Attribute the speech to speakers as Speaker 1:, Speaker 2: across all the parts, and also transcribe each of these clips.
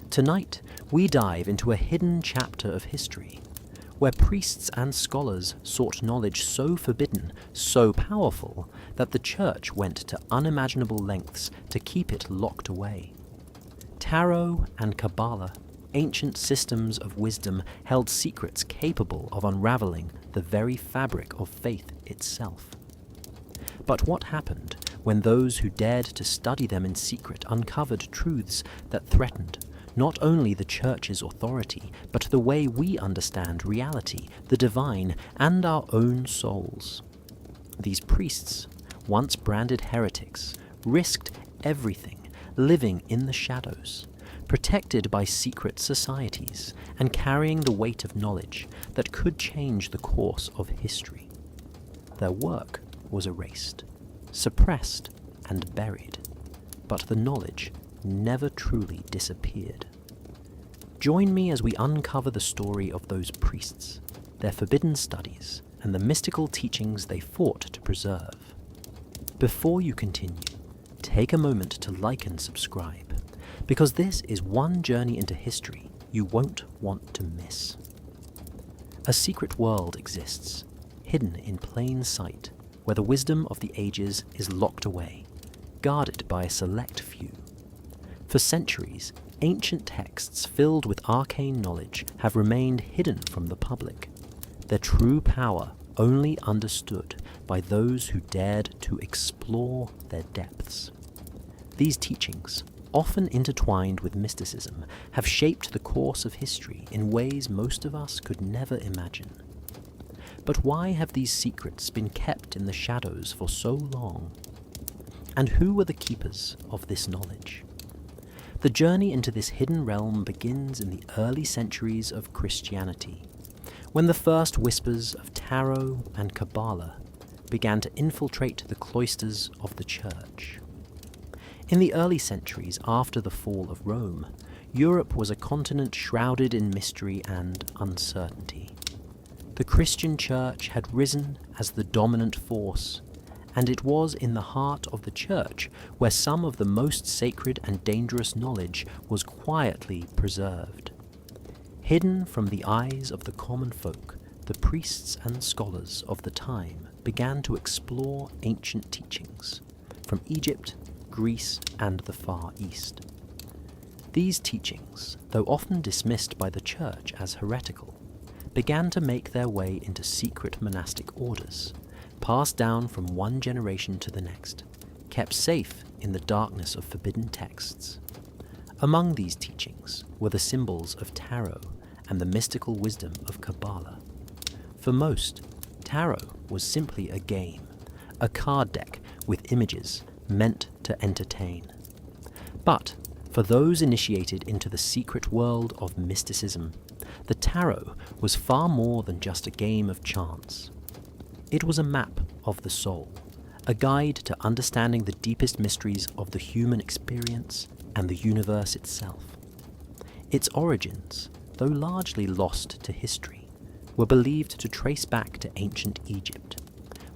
Speaker 1: Tonight, we dive into a hidden chapter of history, where priests and scholars sought knowledge so forbidden, so powerful, that the Church went to unimaginable lengths to keep it locked away. Tarot and Kabbalah, ancient systems of wisdom, held secrets capable of unraveling the very fabric of faith itself. But what happened when those who dared to study them in secret uncovered truths that threatened not only the Church's authority, but the way we understand reality, the divine, and our own souls? These priests, once branded heretics, risked everything, living in the shadows, protected by secret societies, and carrying the weight of knowledge that could change the course of history. Their work was erased, suppressed, and buried, but the knowledge never truly disappeared. Join me as we uncover the story of those priests, their forbidden studies, and the mystical teachings they fought to preserve. Before you continue, take a moment to like and subscribe, because this is one journey into history you won't want to miss. A secret world exists, hidden in plain sight, where the wisdom of the ages is locked away, guarded by a select few. For centuries, ancient texts filled with arcane knowledge have remained hidden from the public, their true power only understood by those who dared to explore their depths. These teachings, often intertwined with mysticism, have shaped the course of history in ways most of us could never imagine. But why have these secrets been kept in the shadows for so long? And who were the keepers of this knowledge? The journey into this hidden realm begins in the early centuries of Christianity, when the first whispers of tarot and Kabbalah began to infiltrate the cloisters of the Church. In the early centuries after the fall of Rome, Europe was a continent shrouded in mystery and uncertainty. The Christian Church had risen as the dominant force, and it was in the heart of the Church where some of the most sacred and dangerous knowledge was quietly preserved. Hidden from the eyes of the common folk, the priests and scholars of the time began to explore ancient teachings from Egypt, Greece, and the Far East. These teachings, though often dismissed by the Church as heretical, began to make their way into secret monastic orders, passed down from one generation to the next, kept safe in the darkness of forbidden texts. Among these teachings were the symbols of tarot and the mystical wisdom of Kabbalah. For most, tarot was simply a game, a card deck with images meant to entertain. But for those initiated into the secret world of mysticism, the tarot was far more than just a game of chance. It was a map of the soul, a guide to understanding the deepest mysteries of the human experience and the universe itself. Its origins, though largely lost to history, were believed to trace back to ancient Egypt,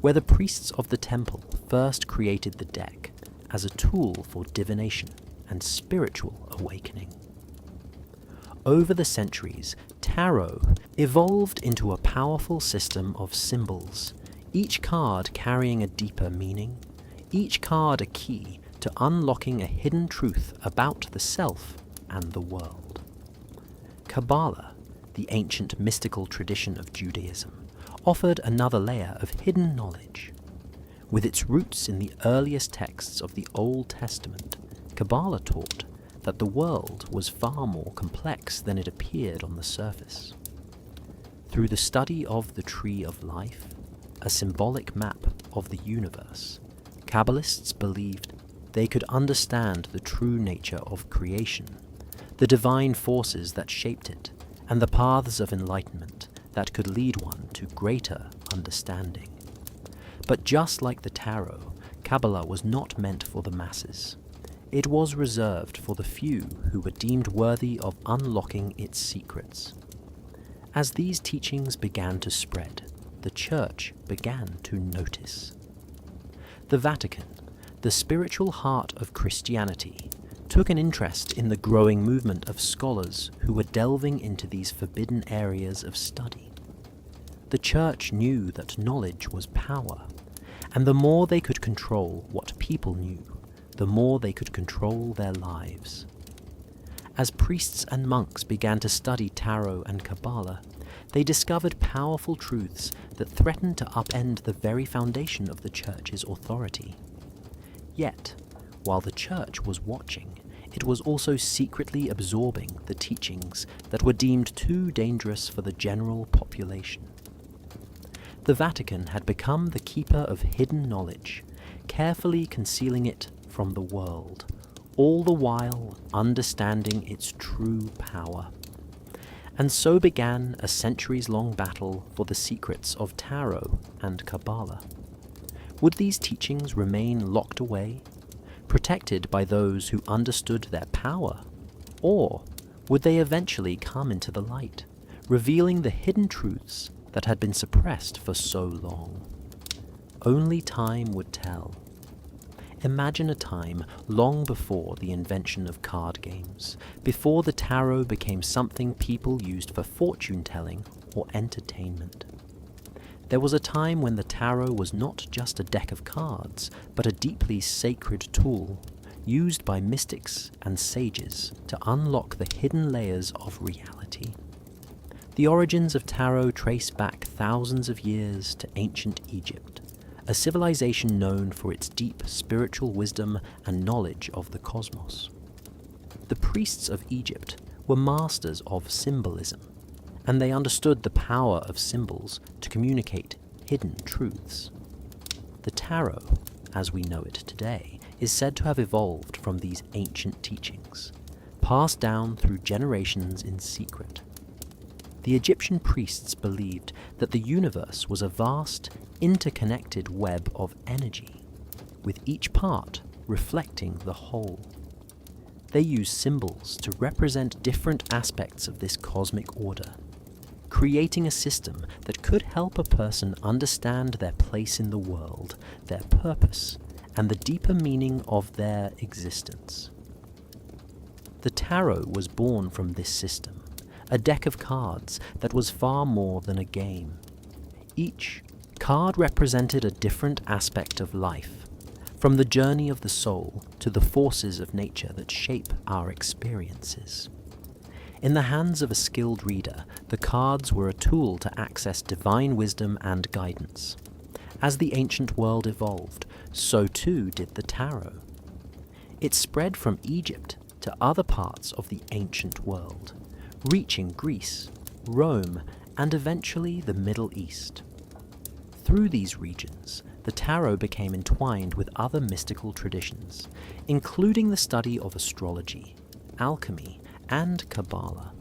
Speaker 1: where the priests of the temple first created the deck as a tool for divination and spiritual awakening. Over the centuries, tarot evolved into a powerful system of symbols, each card carrying a deeper meaning, each card a key to unlocking a hidden truth about the self and the world. Kabbalah, the ancient mystical tradition of Judaism, offered another layer of hidden knowledge. With its roots in the earliest texts of the Old Testament, Kabbalah taught that the world was far more complex than it appeared on the surface. Through the study of the Tree of Life, a symbolic map of the universe, Kabbalists believed they could understand the true nature of creation, the divine forces that shaped it, and the paths of enlightenment that could lead one to greater understanding. But just like the tarot, Kabbalah was not meant for the masses. It was reserved for the few who were deemed worthy of unlocking its secrets. As these teachings began to spread, the Church began to notice. The Vatican, the spiritual heart of Christianity, took an interest in the growing movement of scholars who were delving into these forbidden areas of study. The Church knew that knowledge was power, and the more they could control what people knew, the more they could control their lives. As priests and monks began to study tarot and Kabbalah, they discovered powerful truths that threatened to upend the very foundation of the Church's authority. Yet, while the Church was watching, it was also secretly absorbing the teachings that were deemed too dangerous for the general population. The Vatican had become the keeper of hidden knowledge, carefully concealing it from the world, all the while understanding its true power. And so began a centuries-long battle for the secrets of tarot and Kabbalah. Would these teachings remain locked away, protected by those who understood their power? Or would they eventually come into the light, revealing the hidden truths that had been suppressed for so long? Only time would tell. Imagine a time long before the invention of card games, before the tarot became something people used for fortune-telling or entertainment. There was a time when the tarot was not just a deck of cards, but a deeply sacred tool, used by mystics and sages to unlock the hidden layers of reality. The origins of tarot trace back thousands of years to ancient Egypt, a civilization known for its deep spiritual wisdom and knowledge of the cosmos. The priests of Egypt were masters of symbolism, and they understood the power of symbols to communicate hidden truths. The tarot, as we know it today, is said to have evolved from these ancient teachings, passed down through generations in secret. The Egyptian priests believed that the universe was a vast, interconnected web of energy, with each part reflecting the whole. They used symbols to represent different aspects of this cosmic order, creating a system that could help a person understand their place in the world, their purpose, and the deeper meaning of their existence. The tarot was born from this system, a deck of cards that was far more than a game. Each card represented a different aspect of life, from the journey of the soul to the forces of nature that shape our experiences. In the hands of a skilled reader, the cards were a tool to access divine wisdom and guidance. As the ancient world evolved, so too did the tarot. It spread from Egypt to other parts of the ancient world, reaching Greece, Rome, and eventually the Middle East. Through these regions, the tarot became entwined with other mystical traditions, including the study of astrology, alchemy, and Kabbalah.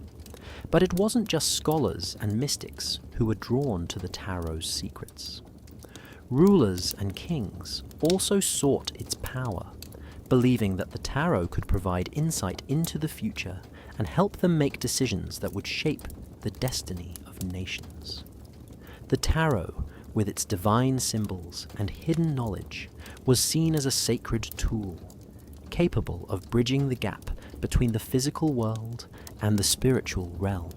Speaker 1: But it wasn't just scholars and mystics who were drawn to the tarot's secrets. Rulers and kings also sought its power, believing that the tarot could provide insight into the future and help them make decisions that would shape the destiny of nations. The tarot, with its divine symbols and hidden knowledge, was seen as a sacred tool, capable of bridging the gap between the physical world and the spiritual realm.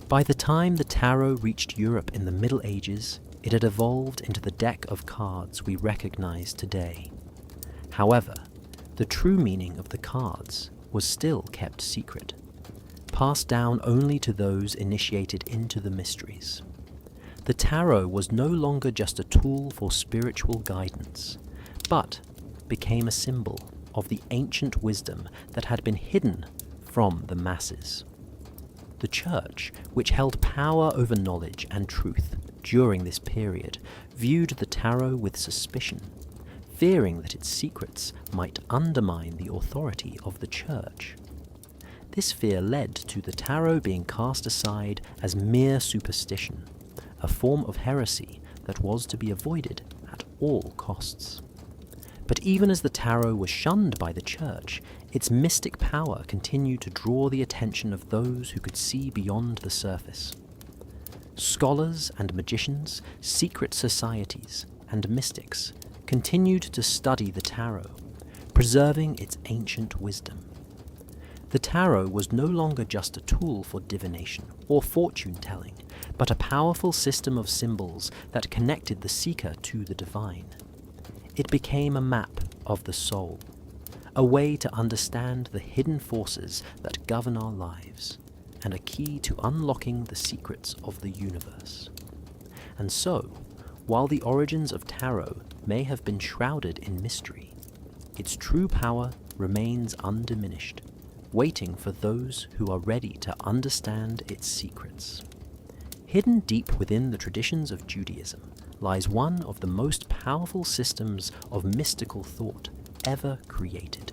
Speaker 1: By the time the tarot reached Europe in the Middle Ages, it had evolved into the deck of cards we recognize today. However, the true meaning of the cards was still kept secret, passed down only to those initiated into the mysteries. The tarot was no longer just a tool for spiritual guidance, but became a symbol of the ancient wisdom that had been hidden from the masses. The Church, which held power over knowledge and truth during this period, viewed the tarot with suspicion, fearing that its secrets might undermine the authority of the Church. This fear led to the tarot being cast aside as mere superstition, a form of heresy that was to be avoided at all costs. But even as the tarot was shunned by the Church, its mystic power continued to draw the attention of those who could see beyond the surface. Scholars and magicians, secret societies, and mystics continued to study the tarot, preserving its ancient wisdom. The tarot was no longer just a tool for divination or fortune-telling, but a powerful system of symbols that connected the seeker to the divine. It became a map of the soul, a way to understand the hidden forces that govern our lives, and a key to unlocking the secrets of the universe. And so, while the origins of tarot may have been shrouded in mystery, its true power remains undiminished, waiting for those who are ready to understand its secrets. Hidden deep within the traditions of Judaism lies one of the most powerful systems of mystical thought ever created.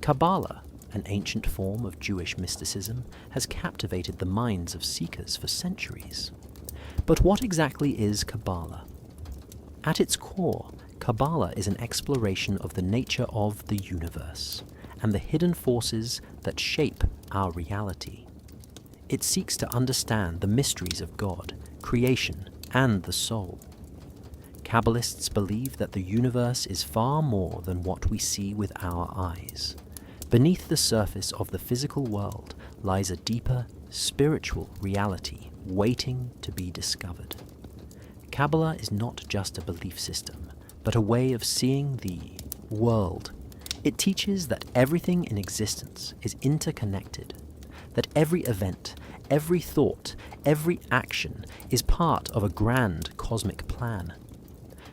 Speaker 1: Kabbalah, an ancient form of Jewish mysticism, has captivated the minds of seekers for centuries. But what exactly is Kabbalah? At its core, Kabbalah is an exploration of the nature of the universe and the hidden forces that shape our reality. It seeks to understand the mysteries of God, creation, and the soul. Kabbalists believe that the universe is far more than what we see with our eyes. Beneath the surface of the physical world lies a deeper, spiritual reality waiting to be discovered. Kabbalah is not just a belief system, but a way of seeing the world. It teaches that everything in existence is interconnected, that every event, every thought, every action is part of a grand cosmic plan.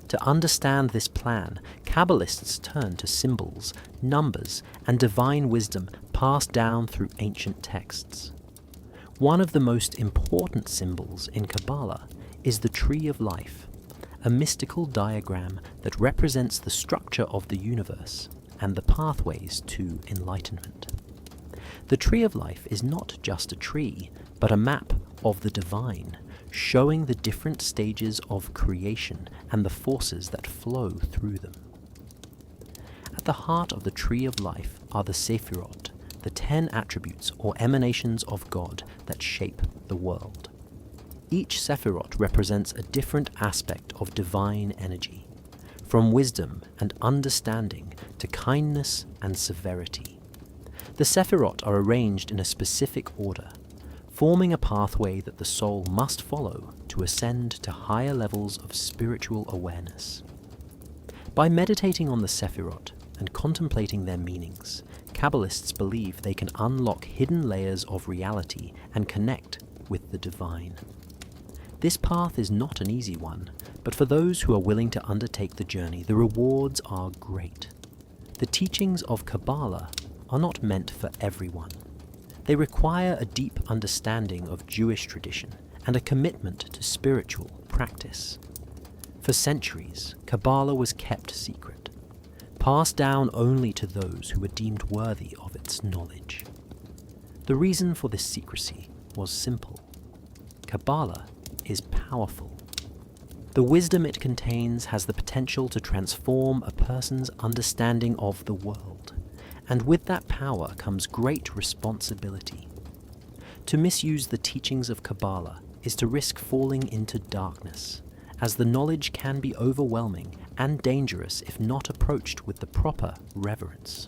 Speaker 1: To understand this plan, Kabbalists turn to symbols, numbers, and divine wisdom passed down through ancient texts. One of the most important symbols in Kabbalah is the Tree of Life, a mystical diagram that represents the structure of the universe and the pathways to enlightenment. The Tree of Life is not just a tree, but a map of the divine, showing the different stages of creation and the forces that flow through them. At the heart of the Tree of Life are the Sephirot, the 10 attributes or emanations of God that shape the world. Each Sephirot represents a different aspect of divine energy, from wisdom and understanding to kindness and severity. The Sephirot are arranged in a specific order, forming a pathway that the soul must follow to ascend to higher levels of spiritual awareness. By meditating on the Sephirot and contemplating their meanings, Kabbalists believe they can unlock hidden layers of reality and connect with the divine. This path is not an easy one, but for those who are willing to undertake the journey, the rewards are great. The teachings of Kabbalah are not meant for everyone. They require a deep understanding of Jewish tradition and a commitment to spiritual practice. For centuries, Kabbalah was kept secret, passed down only to those who were deemed worthy of its knowledge. The reason for this secrecy was simple. Kabbalah is powerful. The wisdom it contains has the potential to transform a person's understanding of the world, and with that power comes great responsibility. To misuse the teachings of Kabbalah is to risk falling into darkness, as the knowledge can be overwhelming and dangerous if not approached with the proper reverence.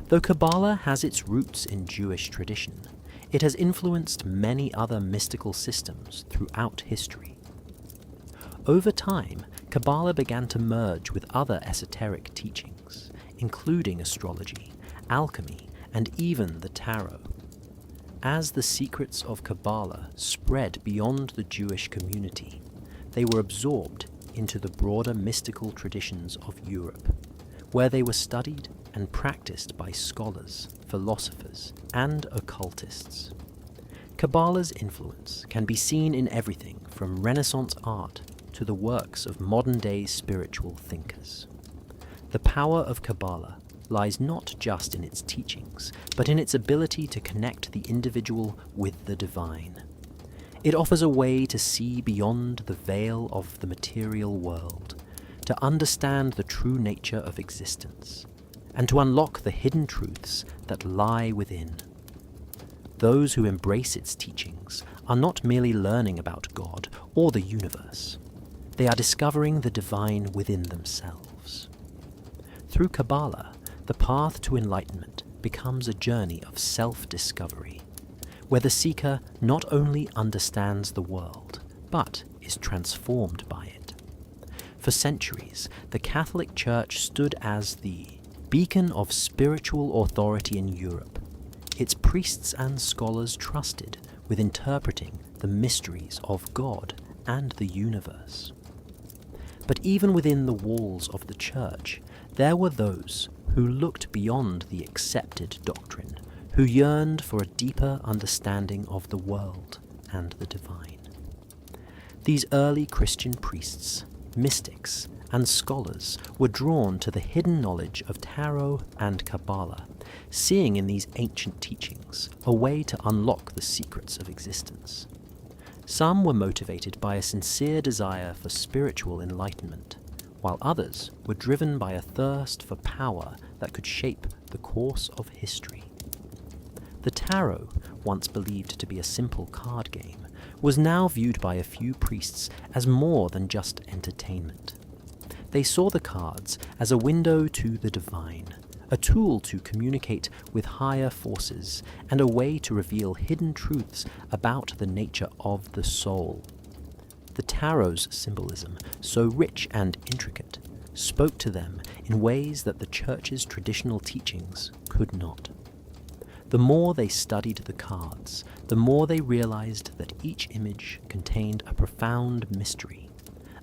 Speaker 1: Though Kabbalah has its roots in Jewish tradition, it has influenced many other mystical systems throughout history. Over time, Kabbalah began to merge with other esoteric teachings, including astrology, alchemy, and even the tarot. As the secrets of Kabbalah spread beyond the Jewish community, they were absorbed into the broader mystical traditions of Europe, where they were studied and practiced by scholars, philosophers, and occultists. Kabbalah's influence can be seen in everything from Renaissance art to the works of modern-day spiritual thinkers. The power of Kabbalah lies not just in its teachings, but in its ability to connect the individual with the divine. It offers a way to see beyond the veil of the material world, to understand the true nature of existence, and to unlock the hidden truths that lie within. Those who embrace its teachings are not merely learning about God or the universe. They are discovering the divine within themselves. Through Kabbalah, the path to enlightenment becomes a journey of self-discovery, where the seeker not only understands the world, but is transformed by it. For centuries, the Catholic Church stood as the beacon of spiritual authority in Europe. Its priests and scholars trusted with interpreting the mysteries of God and the universe. But even within the walls of the Church, there were those who looked beyond the accepted doctrine, who yearned for a deeper understanding of the world and the divine. These early Christian priests, mystics, and scholars were drawn to the hidden knowledge of tarot and Kabbalah, seeing in these ancient teachings a way to unlock the secrets of existence. Some were motivated by a sincere desire for spiritual enlightenment, while others were driven by a thirst for power that could shape the course of history. The tarot, once believed to be a simple card game, was now viewed by a few priests as more than just entertainment. They saw the cards as a window to the divine, a tool to communicate with higher forces, and a way to reveal hidden truths about the nature of the soul. The tarot's symbolism, so rich and intricate, spoke to them in ways that the Church's traditional teachings could not. The more they studied the cards, the more they realized that each image contained a profound mystery,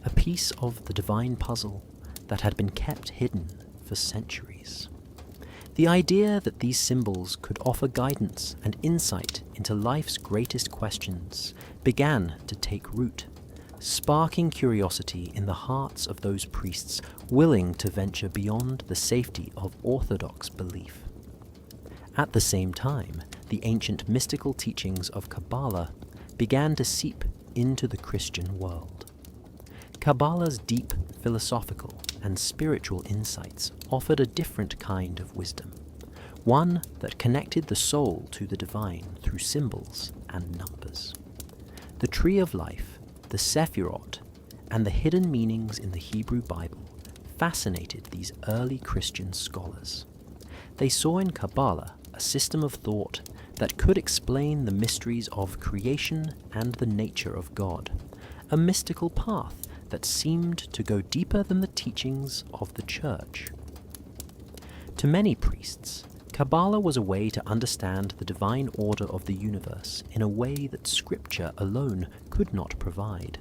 Speaker 1: a piece of the divine puzzle that had been kept hidden for centuries. The idea that these symbols could offer guidance and insight into life's greatest questions began to take root, sparking curiosity in the hearts of those priests willing to venture beyond the safety of orthodox belief. At the same time, the ancient mystical teachings of Kabbalah began to seep into the Christian world. Kabbalah's deep philosophical and spiritual insights offered a different kind of wisdom, one that connected the soul to the divine through symbols and numbers. The Tree of Life, the Sephirot, and the hidden meanings in the Hebrew Bible fascinated these early Christian scholars. They saw in Kabbalah a system of thought that could explain the mysteries of creation and the nature of God, a mystical path that seemed to go deeper than the teachings of the Church. To many priests, Kabbalah was a way to understand the divine order of the universe in a way that Scripture alone could not provide.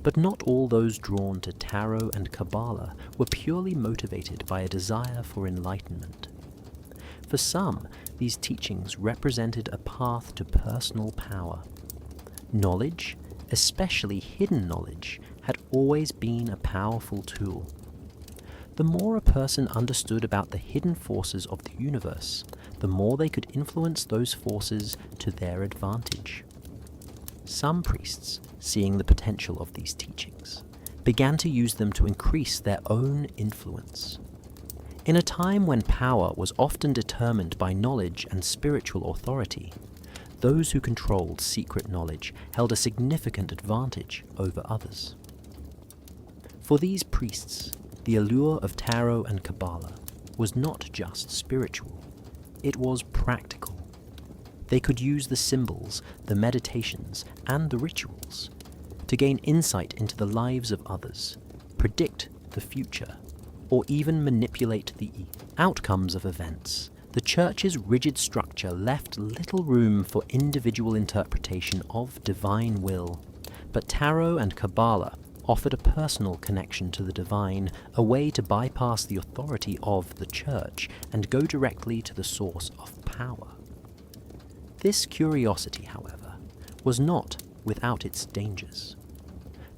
Speaker 1: But not all those drawn to tarot and Kabbalah were purely motivated by a desire for enlightenment. For some, these teachings represented a path to personal power. Knowledge, especially hidden knowledge, had always been a powerful tool. The more a person understood about the hidden forces of the universe, the more they could influence those forces to their advantage. Some priests, seeing the potential of these teachings, began to use them to increase their own influence. In a time when power was often determined by knowledge and spiritual authority, those who controlled secret knowledge held a significant advantage over others. For these priests, the allure of tarot and Kabbalah was not just spiritual, it was practical. They could use the symbols, the meditations, and the rituals to gain insight into the lives of others, predict the future, or even manipulate the outcomes of events. The Church's rigid structure left little room for individual interpretation of divine will, but tarot and Kabbalah offered a personal connection to the divine, a way to bypass the authority of the Church and go directly to the source of power. This curiosity, however, was not without its dangers.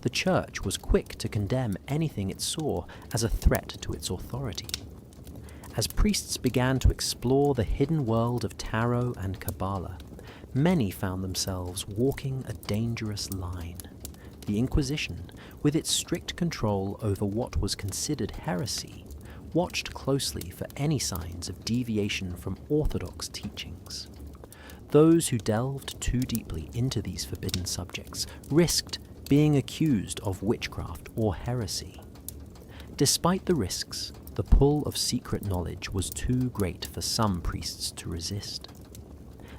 Speaker 1: The Church was quick to condemn anything it saw as a threat to its authority. As priests began to explore the hidden world of tarot and Kabbalah, many found themselves walking a dangerous line. The Inquisition, with its strict control over what was considered heresy, watched closely for any signs of deviation from orthodox teachings. Those who delved too deeply into these forbidden subjects risked being accused of witchcraft or heresy. Despite the risks, the pull of secret knowledge was too great for some priests to resist.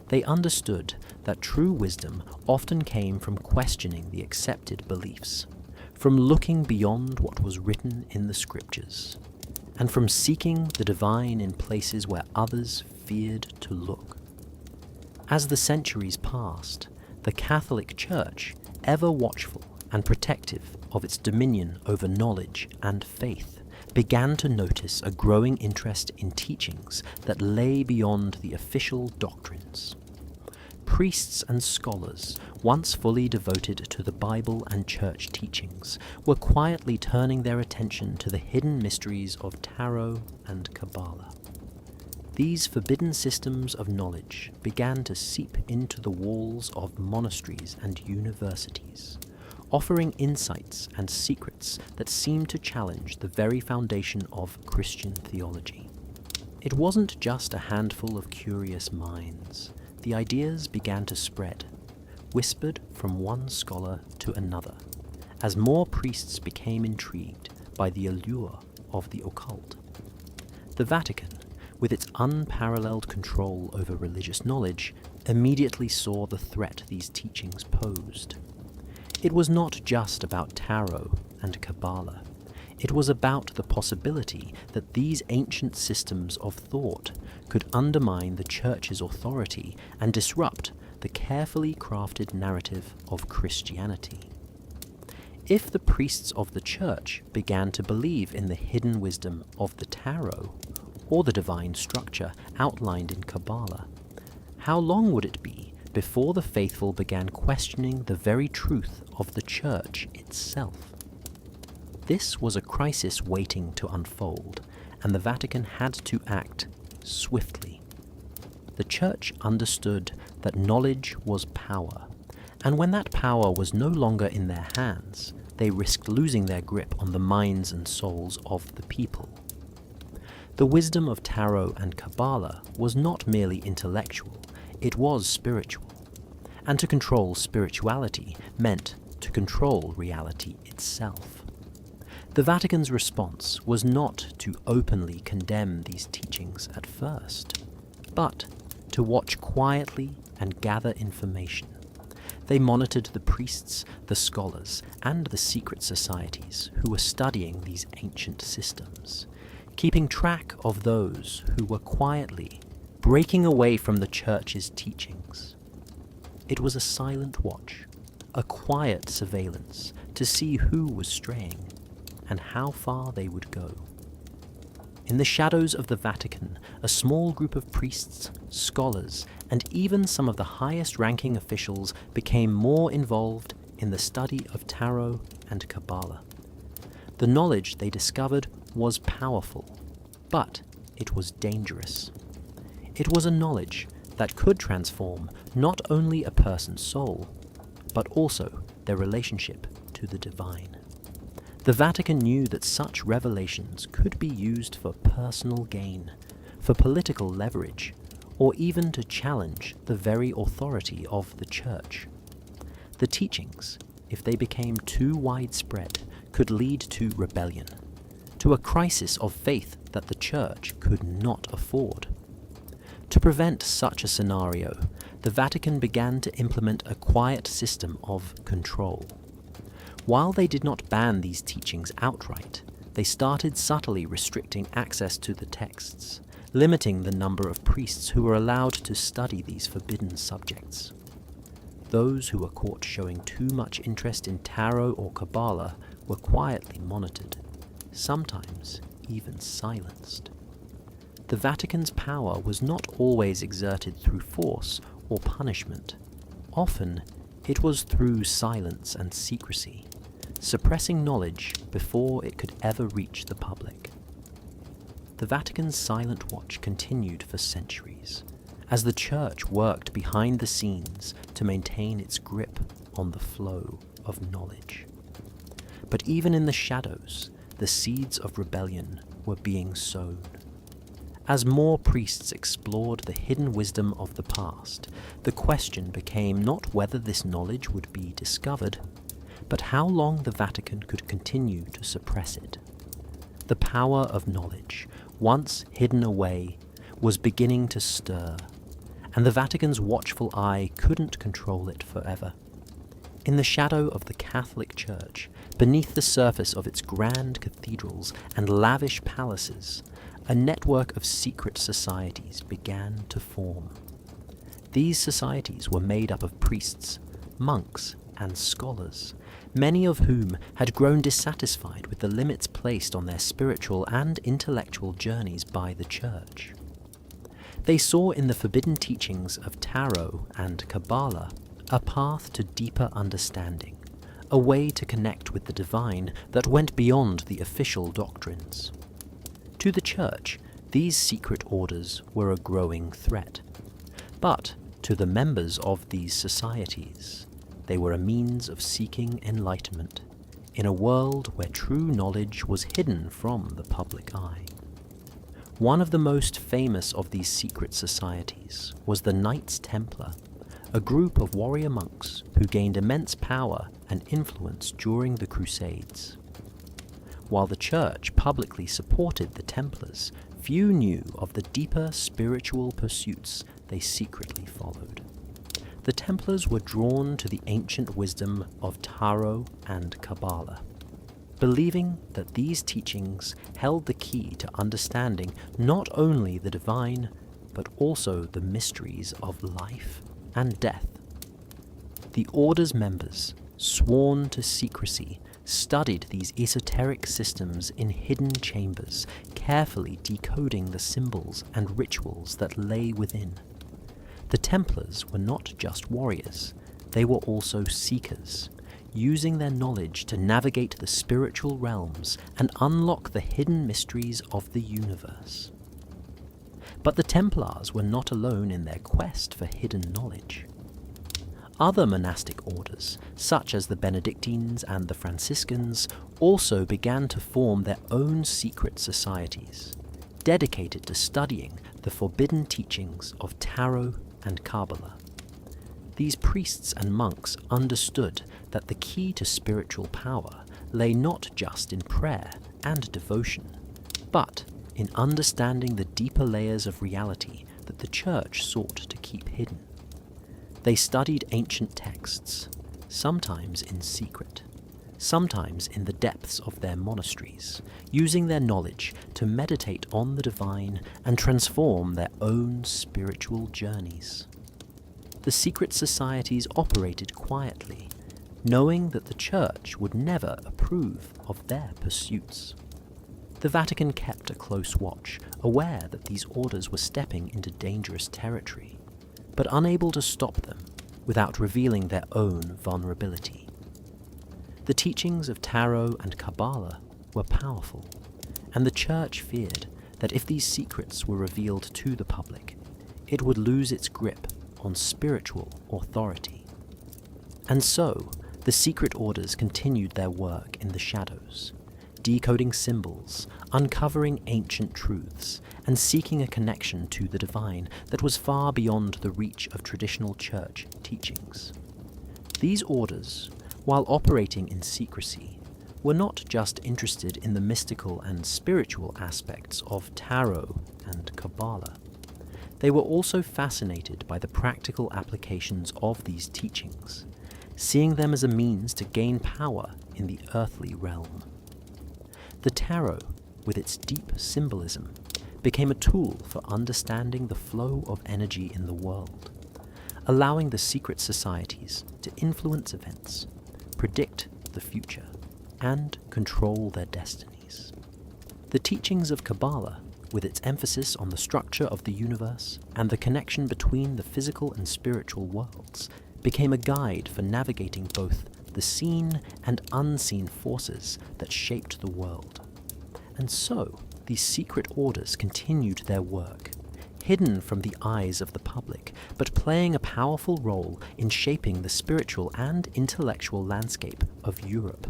Speaker 1: They understood that true wisdom often came from questioning the accepted beliefs, from looking beyond what was written in the scriptures, and from seeking the divine in places where others feared to look. As the centuries passed, the Catholic Church, ever watchful and protective of its dominion over knowledge and faith, began to notice a growing interest in teachings that lay beyond the official doctrines. Priests and scholars, once fully devoted to the Bible and church teachings, were quietly turning their attention to the hidden mysteries of tarot and Kabbalah. These forbidden systems of knowledge began to seep into the walls of monasteries and universities, offering insights and secrets that seemed to challenge the very foundation of Christian theology. It wasn't just a handful of curious minds. The ideas began to spread, whispered from one scholar to another, as more priests became intrigued by the allure of the occult. The Vatican, with its unparalleled control over religious knowledge, immediately saw the threat these teachings posed. It was not just about tarot and Kabbalah. It was about the possibility that these ancient systems of thought could undermine the Church's authority and disrupt the carefully crafted narrative of Christianity. If the priests of the Church began to believe in the hidden wisdom of the tarot, or the divine structure outlined in Kabbalah, how long would it be before the faithful began questioning the very truth of the Church itself? This was a crisis waiting to unfold, and the Vatican had to act swiftly. The Church understood that knowledge was power, and when that power was no longer in their hands, they risked losing their grip on the minds and souls of the people. The wisdom of tarot and Kabbalah was not merely intellectual, it was spiritual. And to control spirituality meant to control reality itself. The Vatican's response was not to openly condemn these teachings at first, but to watch quietly and gather information. They monitored the priests, the scholars, and the secret societies who were studying these ancient systems, keeping track of those who were quietly breaking away from the Church's teachings. It was a silent watch, a quiet surveillance to see who was straying and how far they would go. In the shadows of the Vatican, a small group of priests, scholars, and even some of the highest-ranking officials became more involved in the study of tarot and Kabbalah. The knowledge they discovered was powerful, but it was dangerous. It was a knowledge that could transform not only a person's soul, but also their relationship to the divine. The Vatican knew that such revelations could be used for personal gain, for political leverage, or even to challenge the very authority of the Church. The teachings, if they became too widespread, could lead to rebellion, to a crisis of faith that the Church could not afford. To prevent such a scenario, the Vatican began to implement a quiet system of control. While they did not ban these teachings outright, they started subtly restricting access to the texts, limiting the number of priests who were allowed to study these forbidden subjects. Those who were caught showing too much interest in tarot or Kabbalah were quietly monitored, sometimes even silenced. The Vatican's power was not always exerted through force or punishment. Often, it was through silence and secrecy, suppressing knowledge before it could ever reach the public. The Vatican's silent watch continued for centuries, as the Church worked behind the scenes to maintain its grip on the flow of knowledge. But even in the shadows, the seeds of rebellion were being sown. As more priests explored the hidden wisdom of the past, the question became not whether this knowledge would be discovered, but how long the Vatican could continue to suppress it. The power of knowledge, once hidden away, was beginning to stir, and the Vatican's watchful eye couldn't control it forever. In the shadow of the Catholic Church, beneath the surface of its grand cathedrals and lavish palaces, a network of secret societies began to form. These societies were made up of priests, monks, and scholars, many of whom had grown dissatisfied with the limits placed on their spiritual and intellectual journeys by the Church. They saw in the forbidden teachings of Tarot and Kabbalah a path to deeper understanding, a way to connect with the divine that went beyond the official doctrines. To the Church, these secret orders were a growing threat. But to the members of these societies, they were a means of seeking enlightenment in a world where true knowledge was hidden from the public eye. One of the most famous of these secret societies was the Knights Templar, a group of warrior monks who gained immense power and influence during the Crusades. While the Church publicly supported the Templars, few knew of the deeper spiritual pursuits they secretly followed. The Templars were drawn to the ancient wisdom of Tarot and Kabbalah, believing that these teachings held the key to understanding not only the divine, but also the mysteries of life and death. The Order's members, sworn to secrecy, studied these esoteric systems in hidden chambers, carefully decoding the symbols and rituals that lay within. The Templars were not just warriors, they were also seekers, using their knowledge to navigate the spiritual realms and unlock the hidden mysteries of the universe. But the Templars were not alone in their quest for hidden knowledge. Other monastic orders, such as the Benedictines and the Franciscans, also began to form their own secret societies, dedicated to studying the forbidden teachings of Tarot and Kabbalah. These priests and monks understood that the key to spiritual power lay not just in prayer and devotion, but in understanding the deeper layers of reality that the Church sought to keep hidden. They studied ancient texts, sometimes in secret, sometimes in the depths of their monasteries, using their knowledge to meditate on the divine and transform their own spiritual journeys. The secret societies operated quietly, knowing that the Church would never approve of their pursuits. The Vatican kept a close watch, aware that these orders were stepping into dangerous territory, but unable to stop them without revealing their own vulnerability. The teachings of Tarot and Kabbalah were powerful, and the Church feared that if these secrets were revealed to the public, it would lose its grip on spiritual authority. And so, the secret orders continued their work in the shadows, decoding symbols, uncovering ancient truths, and seeking a connection to the divine that was far beyond the reach of traditional Church teachings. These orders, while operating in secrecy, were not just interested in the mystical and spiritual aspects of Tarot and Kabbalah. They were also fascinated by the practical applications of these teachings, seeing them as a means to gain power in the earthly realm. The Tarot, with its deep symbolism, became a tool for understanding the flow of energy in the world, allowing the secret societies to influence events, predict the future, and control their destinies. The teachings of Kabbalah, with its emphasis on the structure of the universe and the connection between the physical and spiritual worlds, became a guide for navigating both the seen and unseen forces that shaped the world. And so, these secret orders continued their work, hidden from the eyes of the public, but playing a powerful role in shaping the spiritual and intellectual landscape of Europe.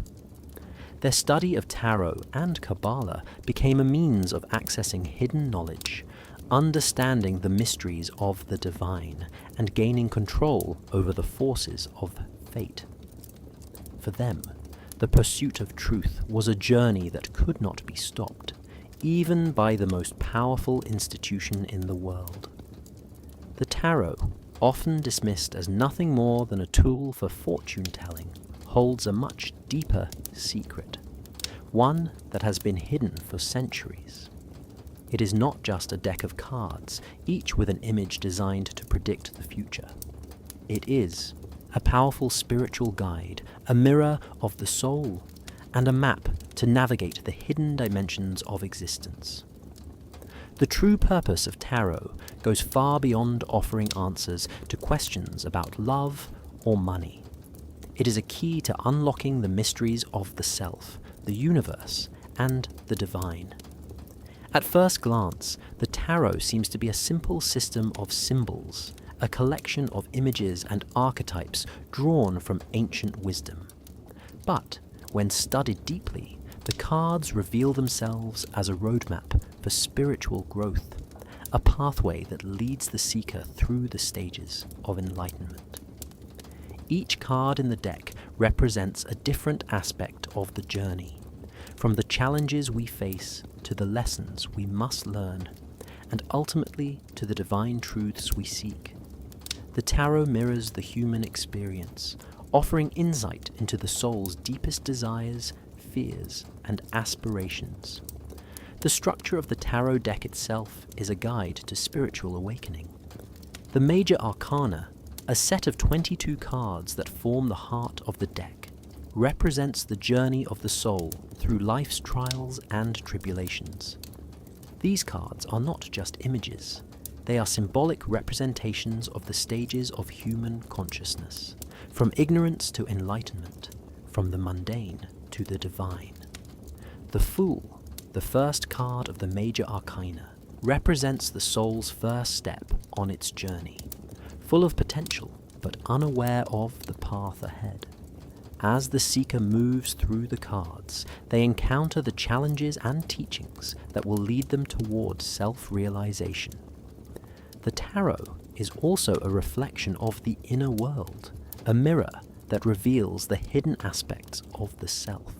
Speaker 1: Their study of Tarot and Kabbalah became a means of accessing hidden knowledge, understanding the mysteries of the divine, and gaining control over the forces of fate. For them, the pursuit of truth was a journey that could not be stopped, even by the most powerful institution in the world. The tarot, often dismissed as nothing more than a tool for fortune-telling, holds a much deeper secret, one that has been hidden for centuries. It is not just a deck of cards, each with an image designed to predict the future. It is a powerful spiritual guide, a mirror of the soul, and a map to navigate the hidden dimensions of existence. The true purpose of tarot goes far beyond offering answers to questions about love or money. It is a key to unlocking the mysteries of the self, the universe, and the divine. At first glance, the tarot seems to be a simple system of symbols, a collection of images and archetypes drawn from ancient wisdom. But when studied deeply, the cards reveal themselves as a roadmap for spiritual growth, a pathway that leads the seeker through the stages of enlightenment. Each card in the deck represents a different aspect of the journey, from the challenges we face to the lessons we must learn, and ultimately to the divine truths we seek. The tarot mirrors the human experience, offering insight into the soul's deepest desires, fears, and aspirations. The structure of the tarot deck itself is a guide to spiritual awakening. The major arcana, a set of 22 cards that form the heart of the deck, represents the journey of the soul through life's trials and tribulations. These cards are not just images. They are symbolic representations of the stages of human consciousness, from ignorance to enlightenment, from the mundane to the divine. The Fool, the first card of the major arcana, represents the soul's first step on its journey, full of potential but unaware of the path ahead. As the seeker moves through the cards, they encounter the challenges and teachings that will lead them toward self-realization. The tarot is also a reflection of the inner world, a mirror that reveals the hidden aspects of the self.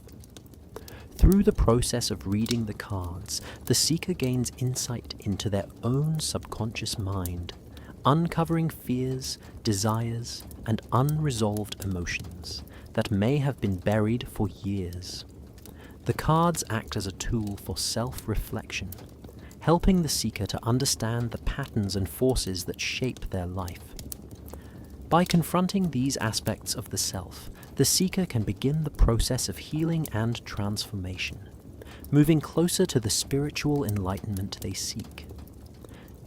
Speaker 1: Through the process of reading the cards, the seeker gains insight into their own subconscious mind, uncovering fears, desires, and unresolved emotions that may have been buried for years. The cards act as a tool for self-reflection, helping the seeker to understand the patterns and forces that shape their life. By confronting these aspects of the self, the seeker can begin the process of healing and transformation, moving closer to the spiritual enlightenment they seek.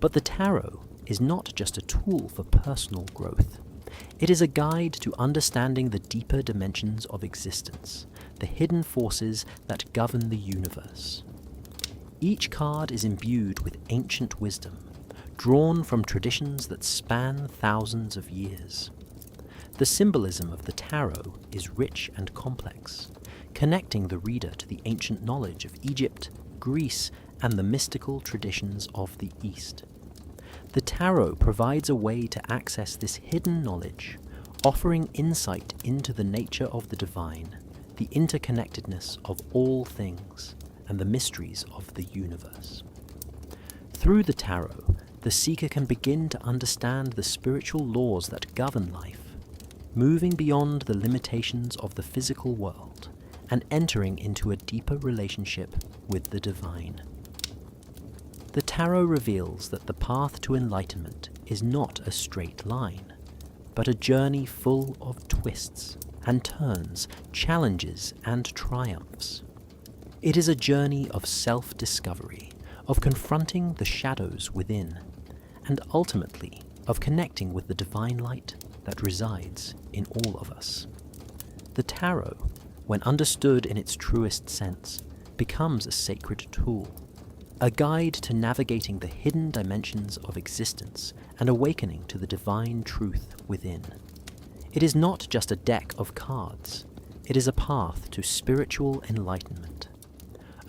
Speaker 1: But the tarot is not just a tool for personal growth. It is a guide to understanding the deeper dimensions of existence, the hidden forces that govern the universe. Each card is imbued with ancient wisdom, drawn from traditions that span thousands of years. The symbolism of the tarot is rich and complex, connecting the reader to the ancient knowledge of Egypt, Greece, and the mystical traditions of the East. The tarot provides a way to access this hidden knowledge, offering insight into the nature of the divine, the interconnectedness of all things, and the mysteries of the universe. Through the tarot, the seeker can begin to understand the spiritual laws that govern life, moving beyond the limitations of the physical world and entering into a deeper relationship with the divine. The tarot reveals that the path to enlightenment is not a straight line, but a journey full of twists and turns, challenges and triumphs. It is a journey of self-discovery, of confronting the shadows within, and ultimately of connecting with the divine light that resides in all of us. The tarot, when understood in its truest sense, becomes a sacred tool, a guide to navigating the hidden dimensions of existence and awakening to the divine truth within. It is not just a deck of cards, it is a path to spiritual enlightenment,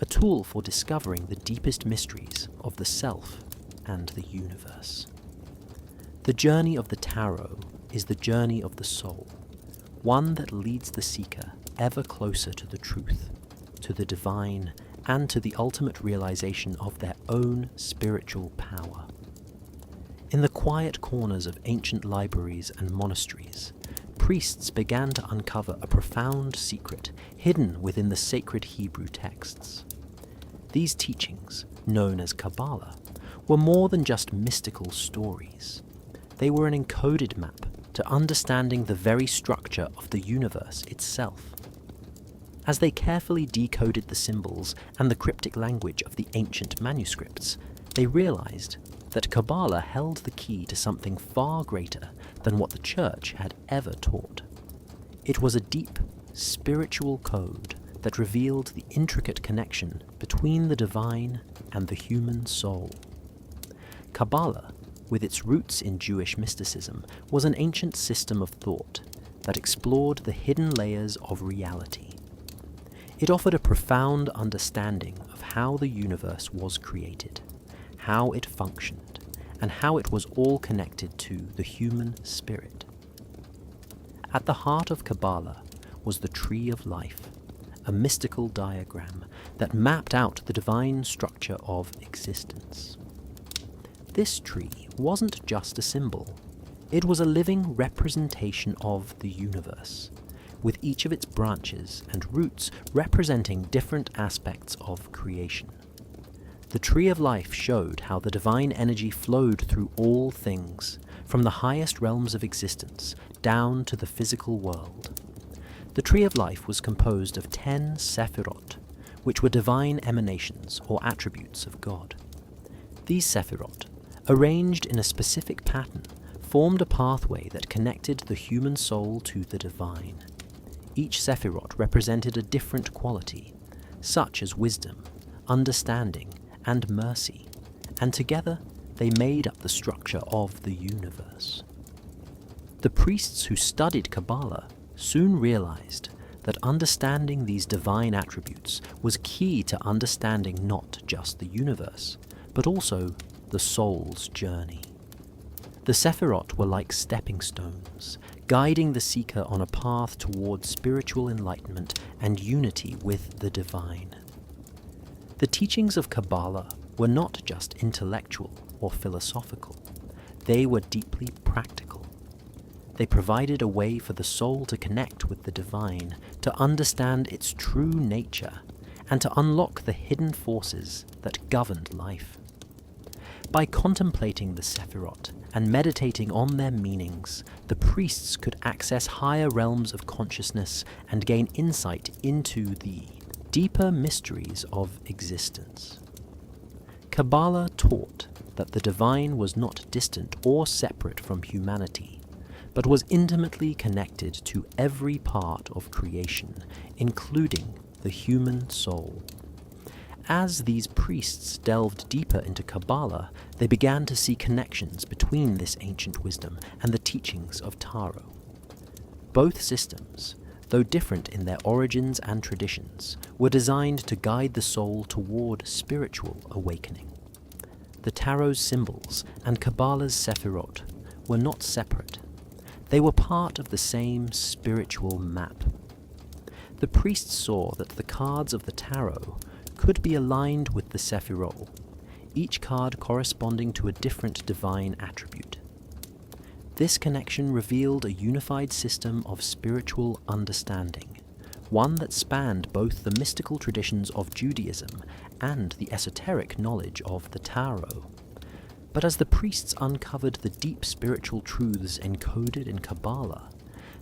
Speaker 1: a tool for discovering the deepest mysteries of the self and the universe. The journey of the tarot is the journey of the soul, one that leads the seeker ever closer to the truth, to the divine, and to the ultimate realization of their own spiritual power. In the quiet corners of ancient libraries and monasteries, priests began to uncover a profound secret hidden within the sacred Hebrew texts. These teachings, known as Kabbalah, were more than just mystical stories. They were an encoded map to understanding the very structure of the universe itself. As they carefully decoded the symbols and the cryptic language of the ancient manuscripts, they realized that Kabbalah held the key to something far greater than what the Church had ever taught. It was a deep, spiritual code that revealed the intricate connection between the divine and the human soul. Kabbalah, with its roots in Jewish mysticism, was an ancient system of thought that explored the hidden layers of reality. It offered a profound understanding of how the universe was created, how it functioned, and how it was all connected to the human spirit. At the heart of Kabbalah was the Tree of Life, a mystical diagram that mapped out the divine structure of existence. This tree wasn't just a symbol. It was a living representation of the universe, with each of its branches and roots representing different aspects of creation. The Tree of Life showed how the divine energy flowed through all things, from the highest realms of existence down to the physical world. The Tree of Life was composed of 10 sephirot, which were divine emanations or attributes of God. These sephirot, arranged in a specific pattern, formed a pathway that connected the human soul to the divine. Each sephirot represented a different quality, such as wisdom, understanding, and mercy, and together they made up the structure of the universe. The priests who studied Kabbalah soon realized that understanding these divine attributes was key to understanding not just the universe, but also the soul's journey. The Sephirot were like stepping stones, guiding the seeker on a path toward spiritual enlightenment and unity with the divine. The teachings of Kabbalah were not just intellectual or philosophical, they were deeply practical. They provided a way for the soul to connect with the divine, to understand its true nature, and to unlock the hidden forces that governed life. By contemplating the Sephirot and meditating on their meanings, the priests could access higher realms of consciousness and gain insight into the deeper mysteries of existence. Kabbalah taught that the divine was not distant or separate from humanity, but was intimately connected to every part of creation, including the human soul. As these priests delved deeper into Kabbalah, they began to see connections between this ancient wisdom and the teachings of Tarot. Both systems, though different in their origins and traditions, were designed to guide the soul toward spiritual awakening. The Tarot's symbols and Kabbalah's Sephirot were not separate. They were part of the same spiritual map. The priests saw that the cards of the Tarot could be aligned with the Sephirot, each card corresponding to a different divine attribute. This connection revealed a unified system of spiritual understanding, one that spanned both the mystical traditions of Judaism and the esoteric knowledge of the Tarot. But as the priests uncovered the deep spiritual truths encoded in Kabbalah,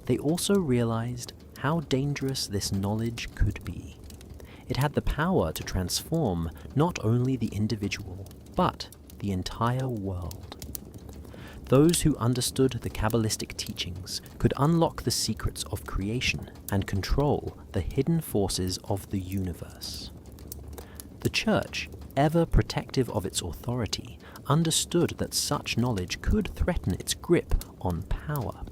Speaker 1: they also realized how dangerous this knowledge could be. It had the power to transform not only the individual, but the entire world. Those who understood the Kabbalistic teachings could unlock the secrets of creation and control the hidden forces of the universe. The Church, ever protective of its authority, understood that such knowledge could threaten its grip on power.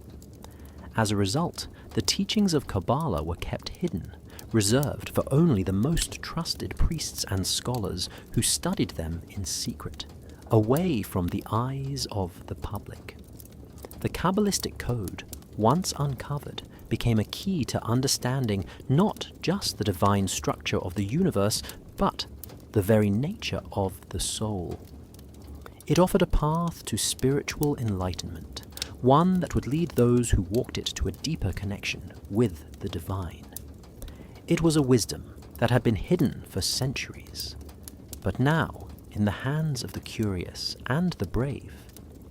Speaker 1: As a result, the teachings of Kabbalah were kept hidden, reserved for only the most trusted priests and scholars who studied them in secret, away from the eyes of the public. The Kabbalistic code, once uncovered, became a key to understanding not just the divine structure of the universe, but the very nature of the soul. It offered a path to spiritual enlightenment, one that would lead those who walked it to a deeper connection with the divine. It was a wisdom that had been hidden for centuries, but now, in the hands of the curious and the brave,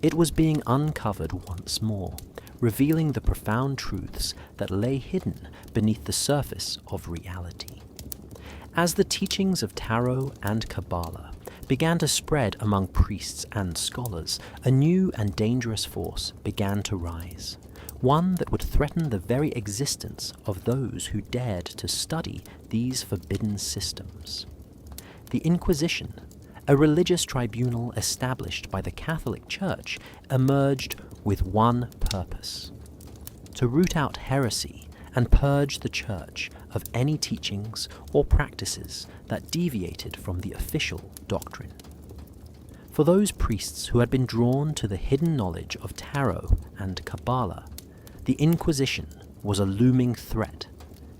Speaker 1: it was being uncovered once more, revealing the profound truths that lay hidden beneath the surface of reality. As the teachings of Tarot and Kabbalah began to spread among priests and scholars, a new and dangerous force began to rise, one that would threaten the very existence of those who dared to study these forbidden systems. The Inquisition, a religious tribunal established by the Catholic Church, emerged with one purpose: to root out heresy and purge the Church of any teachings or practices that deviated from the official doctrine. For those priests who had been drawn to the hidden knowledge of Tarot and Kabbalah, the Inquisition was a looming threat,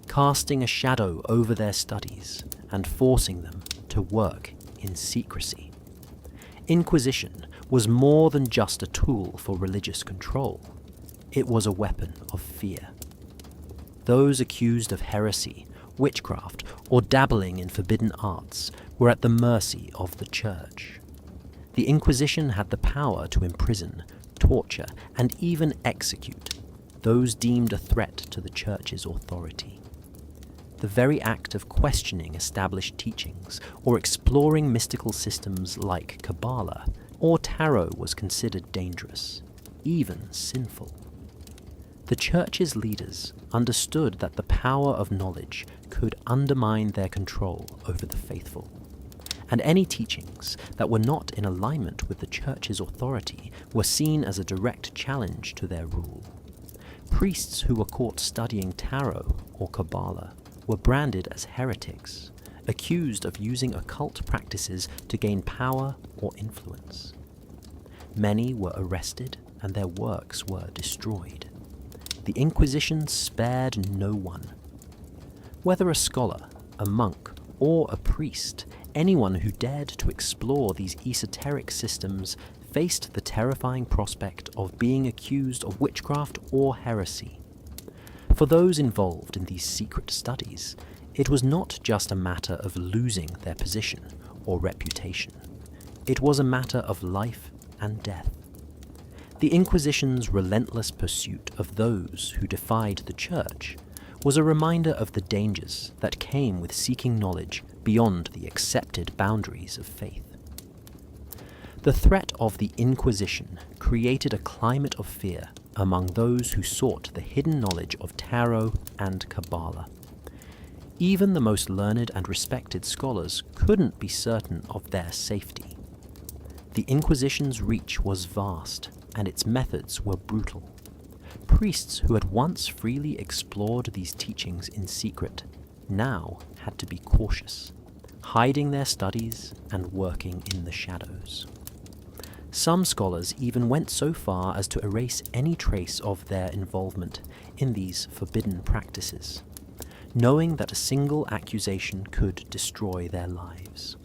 Speaker 1: casting a shadow over their studies and forcing them to work in secrecy. Inquisition was more than just a tool for religious control. It was a weapon of fear. Those accused of heresy, witchcraft, or dabbling in forbidden arts were at the mercy of the Church. The Inquisition had the power to imprison, torture, and even execute those deemed a threat to the Church's authority. The very act of questioning established teachings or exploring mystical systems like Kabbalah or Tarot was considered dangerous, even sinful. The Church's leaders understood that the power of knowledge could undermine their control over the faithful, and any teachings that were not in alignment with the Church's authority were seen as a direct challenge to their rule. Priests who were caught studying Tarot or Kabbalah were branded as heretics, accused of using occult practices to gain power or influence. Many were arrested and their works were destroyed. The Inquisition spared no one. Whether a scholar, a monk, or a priest, anyone who dared to explore these esoteric systems faced the terrifying prospect of being accused of witchcraft or heresy. For those involved in these secret studies, it was not just a matter of losing their position or reputation. It was a matter of life and death. The Inquisition's relentless pursuit of those who defied the Church was a reminder of the dangers that came with seeking knowledge beyond the accepted boundaries of faith. The threat of the Inquisition created a climate of fear among those who sought the hidden knowledge of Tarot and Kabbalah. Even the most learned and respected scholars couldn't be certain of their safety. The Inquisition's reach was vast, and its methods were brutal. Priests who had once freely explored these teachings in secret now had to be cautious, hiding their studies and working in the shadows. Some scholars even went so far as to erase any trace of their involvement in these forbidden practices, knowing that a single accusation could destroy their lives.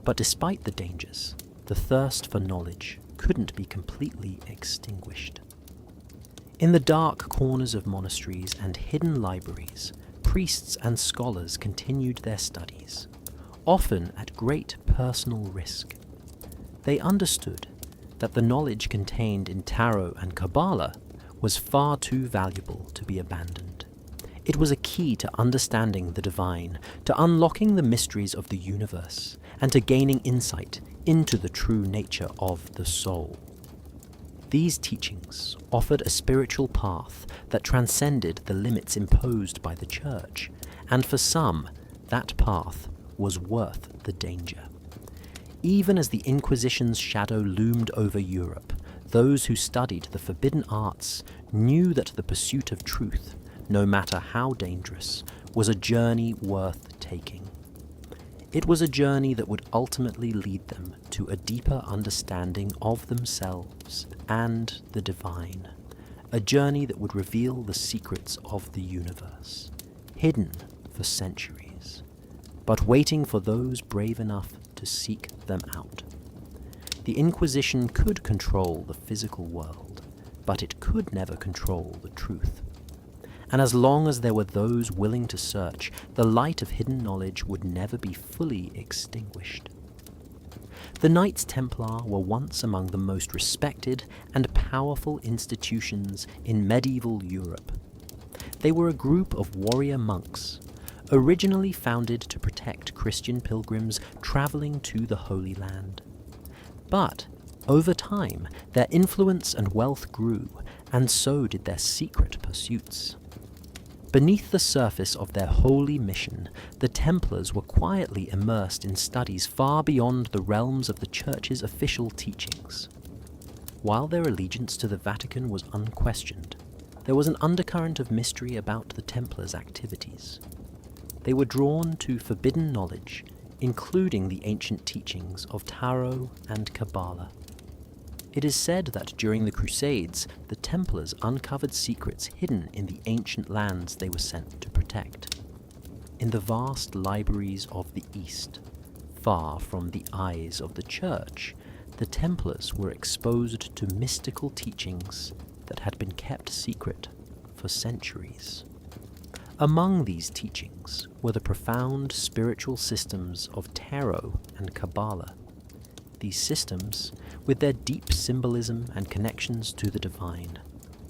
Speaker 1: But despite the dangers, the thirst for knowledge couldn't be completely extinguished. In the dark corners of monasteries and hidden libraries, priests and scholars continued their studies, often at great personal risk. They understood that the knowledge contained in Tarot and Kabbalah was far too valuable to be abandoned. It was a key to understanding the divine, to unlocking the mysteries of the universe, and to gaining insight into the true nature of the soul. These teachings offered a spiritual path that transcended the limits imposed by the Church, and for some, that path was worth the danger. Even as the Inquisition's shadow loomed over Europe, those who studied the forbidden arts knew that the pursuit of truth, no matter how dangerous, was a journey worth taking. It was a journey that would ultimately lead them to a deeper understanding of themselves and the divine, a journey that would reveal the secrets of the universe, hidden for centuries, but waiting for those brave enough to seek them out. The Inquisition could control the physical world, but it could never control the truth. And as long as there were those willing to search, the light of hidden knowledge would never be fully extinguished. The Knights Templar were once among the most respected and powerful institutions in medieval Europe. They were a group of warrior monks, originally founded to protect Christian pilgrims traveling to the Holy Land. But over time, their influence and wealth grew, and so did their secret pursuits. Beneath the surface of their holy mission, the Templars were quietly immersed in studies far beyond the realms of the Church's official teachings. While their allegiance to the Vatican was unquestioned, there was an undercurrent of mystery about the Templars' activities. They were drawn to forbidden knowledge, including the ancient teachings of Tarot and Kabbalah. It is said that during the Crusades, the Templars uncovered secrets hidden in the ancient lands they were sent to protect. In the vast libraries of the East, far from the eyes of the Church, the Templars were exposed to mystical teachings that had been kept secret for centuries. Among these teachings were the profound spiritual systems of Tarot and Kabbalah. These systems, with their deep symbolism and connections to the divine,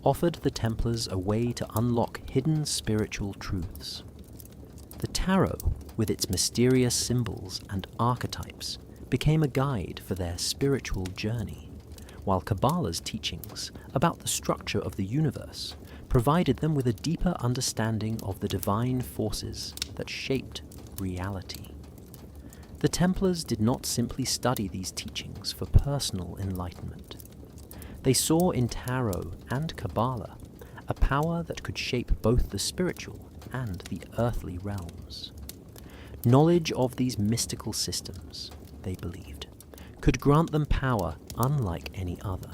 Speaker 1: offered the Templars a way to unlock hidden spiritual truths. The Tarot, with its mysterious symbols and archetypes, became a guide for their spiritual journey, while Kabbalah's teachings about the structure of the universe provided them with a deeper understanding of the divine forces that shaped reality. The Templars did not simply study these teachings for personal enlightenment. They saw in Tarot and Kabbalah a power that could shape both the spiritual and the earthly realms. Knowledge of these mystical systems, they believed, could grant them power unlike any other.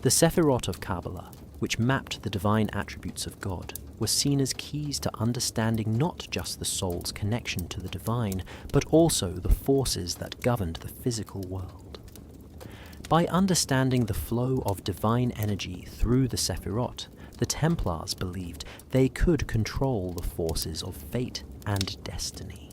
Speaker 1: The Sephirot of Kabbalah, which mapped the divine attributes of God, were seen as keys to understanding not just the soul's connection to the divine, but also the forces that governed the physical world. By understanding the flow of divine energy through the Sephirot, the Templars believed they could control the forces of fate and destiny.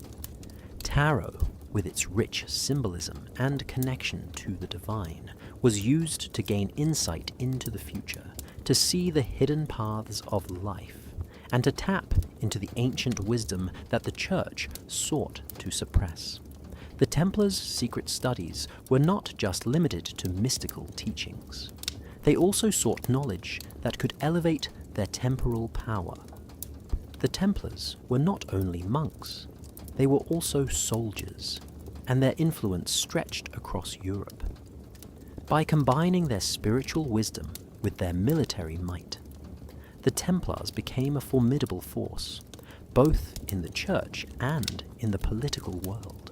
Speaker 1: Tarot, with its rich symbolism and connection to the divine, was used to gain insight into the future, to see the hidden paths of life, and to tap into the ancient wisdom that the Church sought to suppress. The Templars' secret studies were not just limited to mystical teachings. They also sought knowledge that could elevate their temporal power. The Templars were not only monks, they were also soldiers, and their influence stretched across Europe. By combining their spiritual wisdom with their military might, the Templars became a formidable force, both in the Church and in the political world.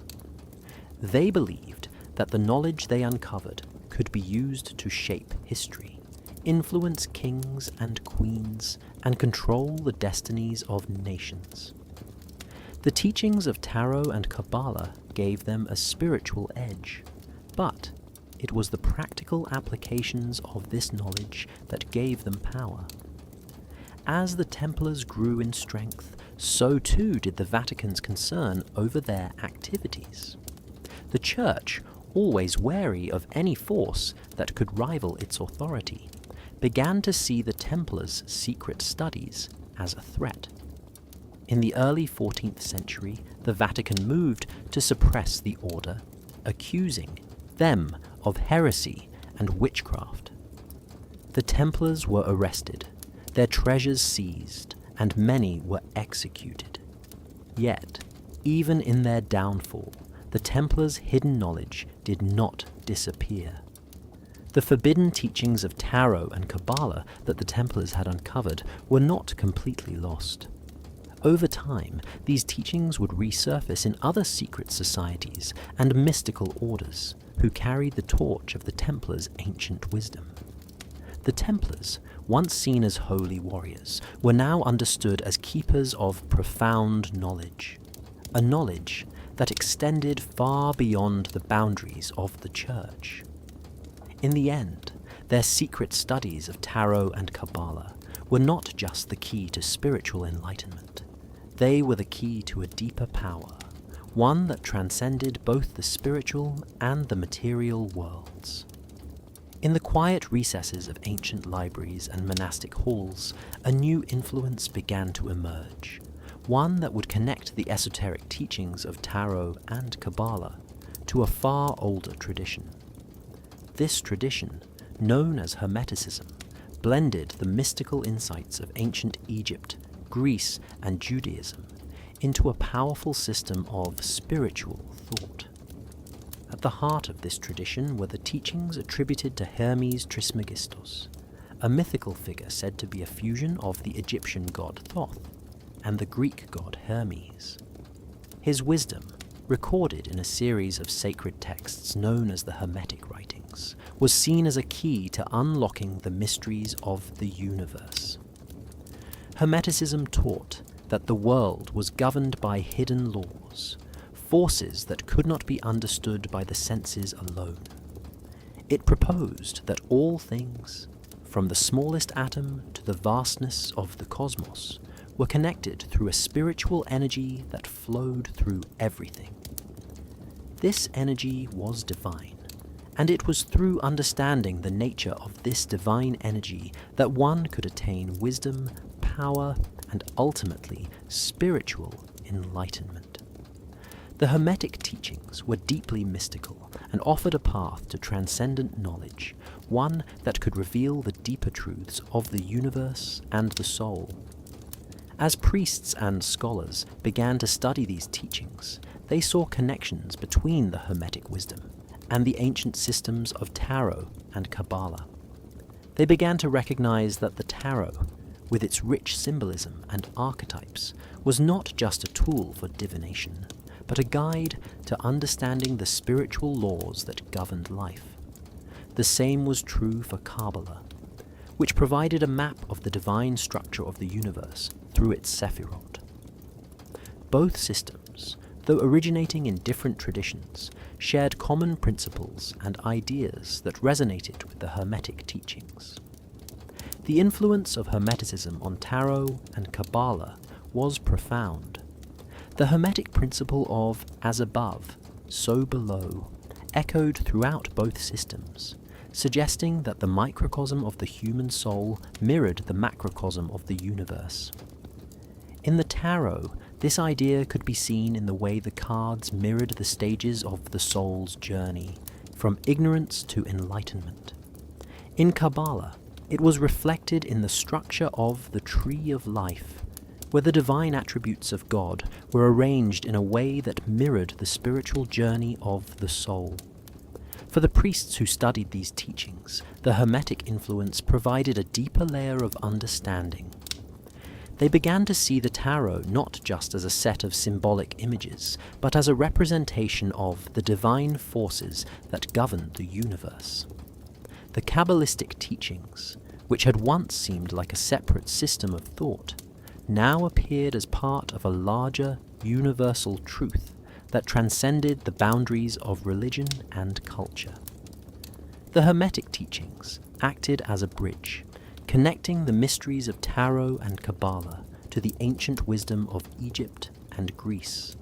Speaker 1: They believed that the knowledge they uncovered could be used to shape history, influence kings and queens, and control the destinies of nations. The teachings of Tarot and Kabbalah gave them a spiritual edge, but it was the practical applications of this knowledge that gave them power. As the Templars grew in strength, so too did the Vatican's concern over their activities. The Church, always wary of any force that could rival its authority, began to see the Templars' secret studies as a threat. In the early 14th century, the Vatican moved to suppress the order, accusing them of heresy and witchcraft. The Templars were arrested, their treasures seized, and many were executed. Yet, even in their downfall, the Templars' hidden knowledge did not disappear. The forbidden teachings of Tarot and Kabbalah that the Templars had uncovered were not completely lost. Over time, these teachings would resurface in other secret societies and mystical orders who carried the torch of the Templars' ancient wisdom. The Templars, once seen as holy warriors, were now understood as keepers of profound knowledge, a knowledge that extended far beyond the boundaries of the Church. In the end, their secret studies of tarot and Kabbalah were not just the key to spiritual enlightenment. They were the key to a deeper power, one that transcended both the spiritual and the material worlds. In the quiet recesses of ancient libraries and monastic halls, a new influence began to emerge, one that would connect the esoteric teachings of tarot and Kabbalah to a far older tradition. This tradition, known as Hermeticism, blended the mystical insights of ancient Egypt, Greece, and Judaism into a powerful system of spiritual thought. At the heart of this tradition were the teachings attributed to Hermes Trismegistos, a mythical figure said to be a fusion of the Egyptian god Thoth and the Greek god Hermes. His wisdom, recorded in a series of sacred texts known as the Hermetic writings, was seen as a key to unlocking the mysteries of the universe. Hermeticism taught that the world was governed by hidden laws, forces that could not be understood by the senses alone. It proposed that all things, from the smallest atom to the vastness of the cosmos, were connected through a spiritual energy that flowed through everything. This energy was divine, and it was through understanding the nature of this divine energy that one could attain wisdom, power, and ultimately spiritual enlightenment. The Hermetic teachings were deeply mystical and offered a path to transcendent knowledge, one that could reveal the deeper truths of the universe and the soul. As priests and scholars began to study these teachings, they saw connections between the Hermetic wisdom and the ancient systems of tarot and Kabbalah. They began to recognize that the tarot, with its rich symbolism and archetypes, was not just a tool for divination, but a guide to understanding the spiritual laws that governed life. The same was true for Kabbalah, which provided a map of the divine structure of the universe through its Sephirot. Both systems, though originating in different traditions, shared common principles and ideas that resonated with the Hermetic teachings. The influence of Hermeticism on tarot and Kabbalah was profound. The Hermetic principle of as above, so below echoed throughout both systems, suggesting that the microcosm of the human soul mirrored the macrocosm of the universe. In the tarot, this idea could be seen in the way the cards mirrored the stages of the soul's journey, from ignorance to enlightenment. In Kabbalah, it was reflected in the structure of the Tree of Life, where the divine attributes of God were arranged in a way that mirrored the spiritual journey of the soul. For the priests who studied these teachings, the Hermetic influence provided a deeper layer of understanding. They began to see the tarot not just as a set of symbolic images, but as a representation of the divine forces that governed the universe. The Kabbalistic teachings, which had once seemed like a separate system of thought, now appeared as part of a larger, universal truth that transcended the boundaries of religion and culture. The Hermetic teachings acted as a bridge, connecting the mysteries of tarot and Kabbalah to the ancient wisdom of Egypt and Greece,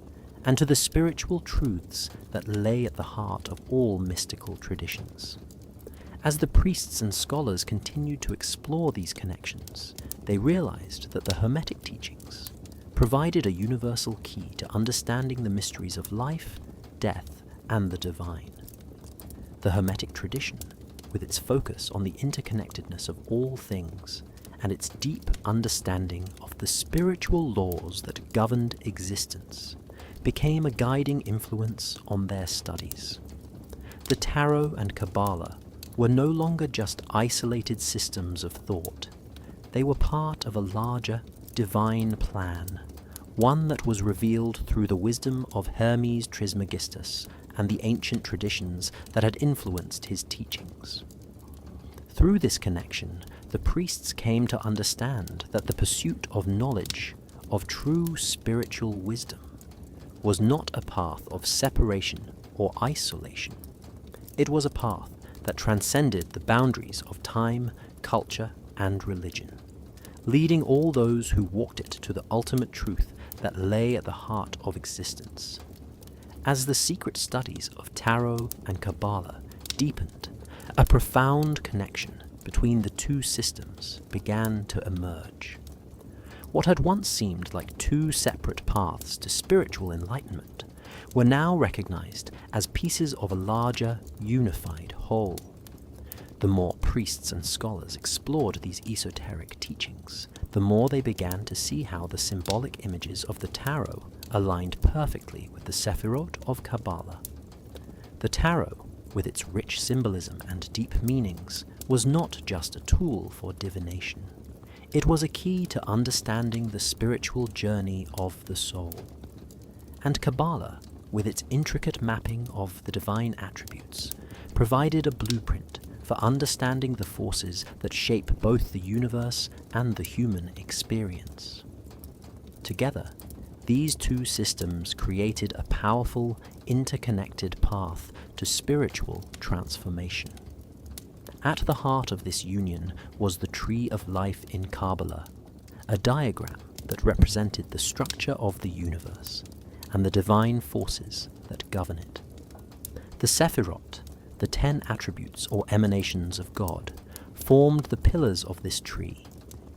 Speaker 1: and to the spiritual truths that lay at the heart of all mystical traditions. As the priests and scholars continued to explore these connections, they realized that the Hermetic teachings provided a universal key to understanding the mysteries of life, death, and the divine. The Hermetic tradition, with its focus on the interconnectedness of all things and its deep understanding of the spiritual laws that governed existence, became a guiding influence on their studies. The tarot and Kabbalah were no longer just isolated systems of thought. They were part of a larger, divine plan, one that was revealed through the wisdom of Hermes Trismegistus and the ancient traditions that had influenced his teachings. Through this connection, the priests came to understand that the pursuit of knowledge, of true spiritual wisdom, was not a path of separation or isolation. It was a path that transcended the boundaries of time, culture, and religion, leading all those who walked it to the ultimate truth that lay at the heart of existence. As the secret studies of Tarot and Kabbalah deepened, a profound connection between the two systems began to emerge. What had once seemed like two separate paths to spiritual enlightenment were now recognized as pieces of a larger, unified whole. The more priests and scholars explored these esoteric teachings, the more they began to see how the symbolic images of the tarot aligned perfectly with the Sephirot of Kabbalah. The tarot, with its rich symbolism and deep meanings, was not just a tool for divination. It was a key to understanding the spiritual journey of the soul. And Kabbalah, with its intricate mapping of the divine attributes, provided a blueprint for understanding the forces that shape both the universe and the human experience. Together, these two systems created a powerful, interconnected path to spiritual transformation. At the heart of this union was the Tree of Life in Kabbalah, a diagram that represented the structure of the universe and the divine forces that govern it. The Sephirot, the 10 attributes or emanations of God, formed the pillars of this tree,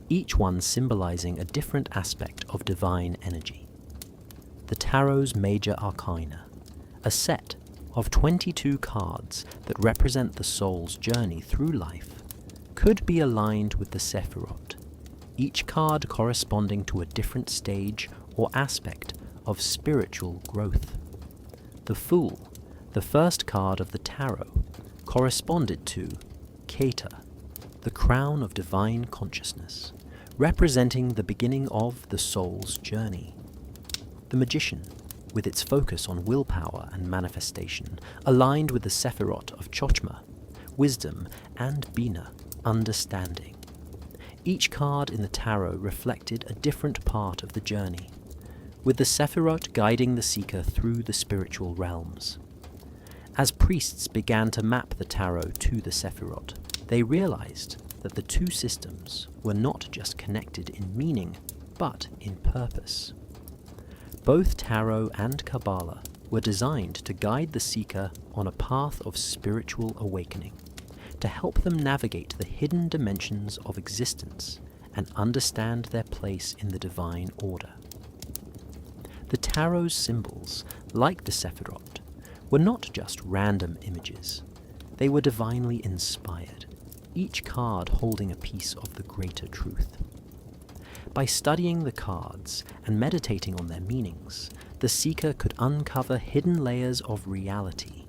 Speaker 1: each one symbolizing a different aspect of divine energy. The Tarot's major arcana, a set of 22 cards that represent the soul's journey through life, could be aligned with the Sephirot, each card corresponding to a different stage or aspect of spiritual growth. The Fool, the first card of the tarot, corresponded to Keter, the crown of divine consciousness, representing the beginning of the soul's journey. The Magician, with its focus on willpower and manifestation, aligned with the Sephirot of Chochmah, wisdom, and Bina, understanding. Each card in the tarot reflected a different part of the journey, with the Sephirot guiding the seeker through the spiritual realms. As priests began to map the tarot to the Sephirot, they realized that the two systems were not just connected in meaning, but in purpose. Both tarot and Kabbalah were designed to guide the seeker on a path of spiritual awakening, to help them navigate the hidden dimensions of existence and understand their place in the divine order. The tarot's symbols, like the Sephirot, were not just random images. They were divinely inspired, each card holding a piece of the greater truth. By studying the cards and meditating on their meanings, the seeker could uncover hidden layers of reality,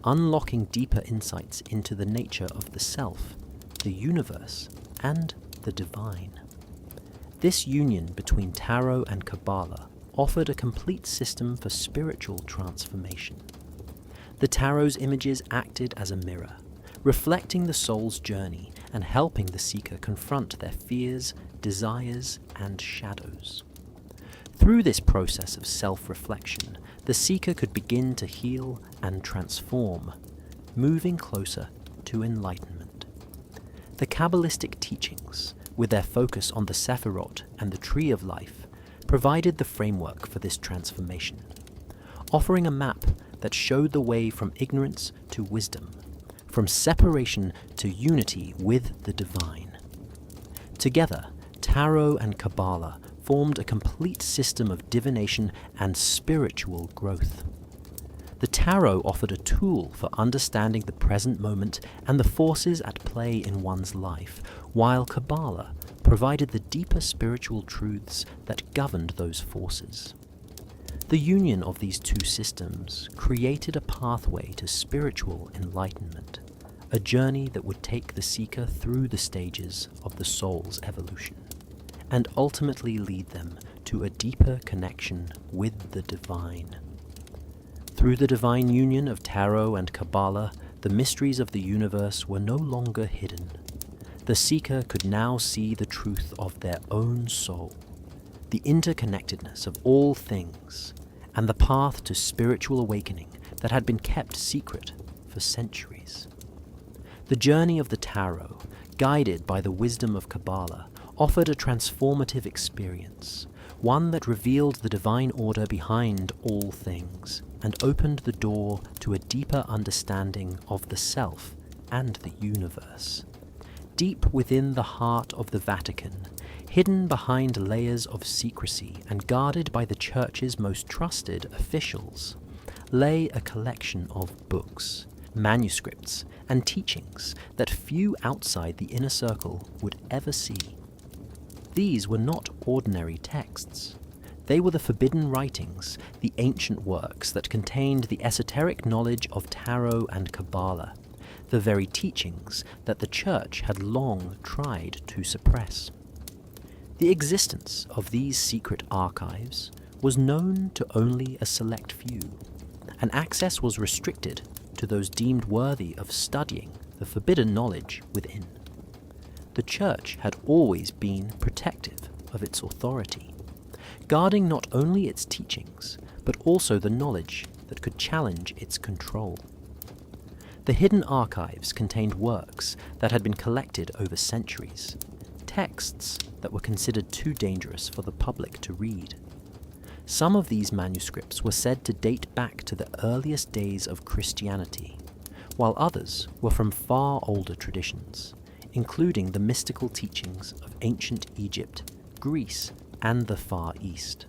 Speaker 1: unlocking deeper insights into the nature of the self, the universe, and the divine. This union between tarot and Kabbalah offered a complete system for spiritual transformation. The tarot's images acted as a mirror, reflecting the soul's journey and helping the seeker confront their fears, desires, and shadows. Through this process of self-reflection, the seeker could begin to heal and transform, moving closer to enlightenment. The Kabbalistic teachings, with their focus on the Sephirot and the Tree of Life, provided the framework for this transformation, offering a map that showed the way from ignorance to wisdom, from separation to unity with the divine. Together, Tarot and Kabbalah formed a complete system of divination and spiritual growth. The Tarot offered a tool for understanding the present moment and the forces at play in one's life, while Kabbalah provided the deeper spiritual truths that governed those forces. The union of these two systems created a pathway to spiritual enlightenment, a journey that would take the seeker through the stages of the soul's evolution, and ultimately lead them to a deeper connection with the divine. Through the divine union of Tarot and Kabbalah, the mysteries of the universe were no longer hidden. the seeker could now see the truth of their own soul, the interconnectedness of all things, and the path to spiritual awakening that had been kept secret for centuries. The journey of the tarot, guided by the wisdom of Kabbalah, offered a transformative experience, one that revealed the divine order behind all things and opened the door to a deeper understanding of the self and the universe. Deep within the heart of the Vatican, hidden behind layers of secrecy and guarded by the Church's most trusted officials, lay a collection of books, manuscripts, and teachings that few outside the inner circle would ever see. These were not ordinary texts. They were the forbidden writings, the ancient works that contained the esoteric knowledge of tarot and Kabbalah, the very teachings that the Church had long tried to suppress. The existence of these secret archives was known to only a select few, and access was restricted to those deemed worthy of studying the forbidden knowledge within. The Church had always been protective of its authority, guarding not only its teachings, but also the knowledge that could challenge its control. The hidden archives contained works that had been collected over centuries, texts that were considered too dangerous for the public to read. Some of these manuscripts were said to date back to the earliest days of Christianity, while others were from far older traditions, including the mystical teachings of ancient Egypt, Greece, and the Far East.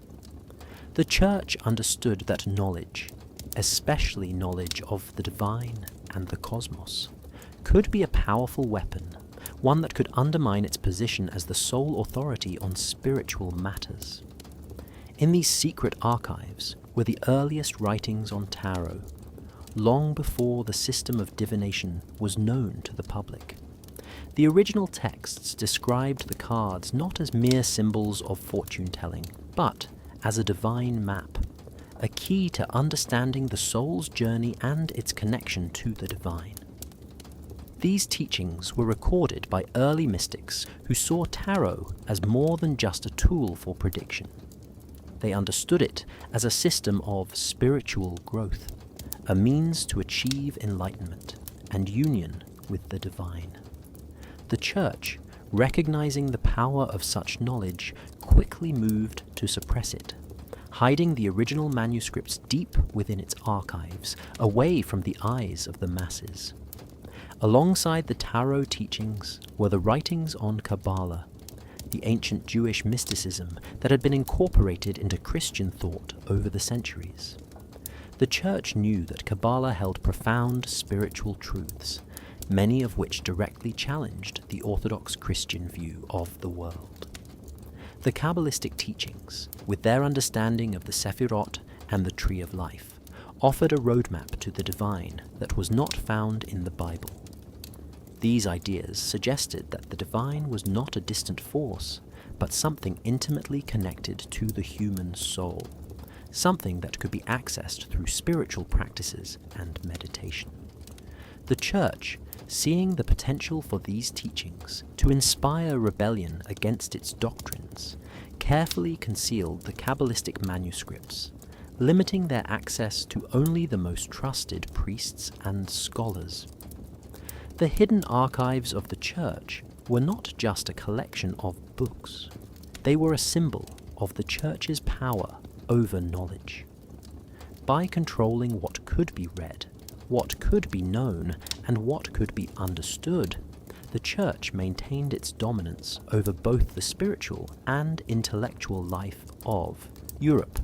Speaker 1: The Church understood that knowledge, especially knowledge of the divine and the cosmos, could be a powerful weapon, one that could undermine its position as the sole authority on spiritual matters. In these secret archives were the earliest writings on tarot, long before the system of divination was known to the public. The original texts described the cards not as mere symbols of fortune-telling, but as a divine map, a key to understanding the soul's journey and its connection to the divine. These teachings were recorded by early mystics who saw tarot as more than just a tool for prediction. They understood it as a system of spiritual growth, a means to achieve enlightenment and union with the divine. The Church, recognizing the power of such knowledge, quickly moved to suppress it, hiding the original manuscripts deep within its archives, away from the eyes of the masses. Alongside the tarot teachings were the writings on Kabbalah, the ancient Jewish mysticism that had been incorporated into Christian thought over the centuries. The Church knew that Kabbalah held profound spiritual truths, many of which directly challenged the Orthodox Christian view of the world. The Kabbalistic teachings, with their understanding of the Sephirot and the Tree of Life, offered a roadmap to the divine that was not found in the Bible. These ideas suggested that the divine was not a distant force, but something intimately connected to the human soul, something that could be accessed through spiritual practices and meditation. The Church, seeing the potential for these teachings to inspire rebellion against its doctrines, carefully concealed the Kabbalistic manuscripts, limiting their access to only the most trusted priests and scholars. The hidden archives of the Church were not just a collection of books. They were a symbol of the Church's power over knowledge. By controlling what could be read, what could be known, and what could be understood, the Church maintained its dominance over both the spiritual and intellectual life of Europe.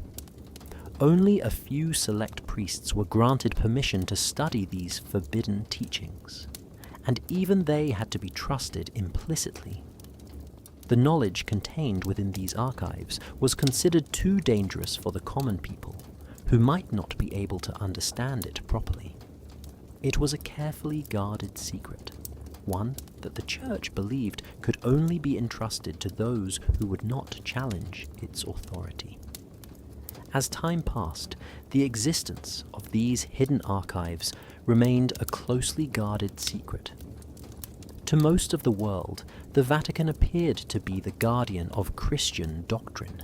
Speaker 1: Only a few select priests were granted permission to study these forbidden teachings, and even they had to be trusted implicitly. The knowledge contained within these archives was considered too dangerous for the common people, who might not be able to understand it properly. It was a carefully guarded secret, one that the Church believed could only be entrusted to those who would not challenge its authority. As time passed, the existence of these hidden archives remained a closely guarded secret. To most of the world, the Vatican appeared to be the guardian of Christian doctrine,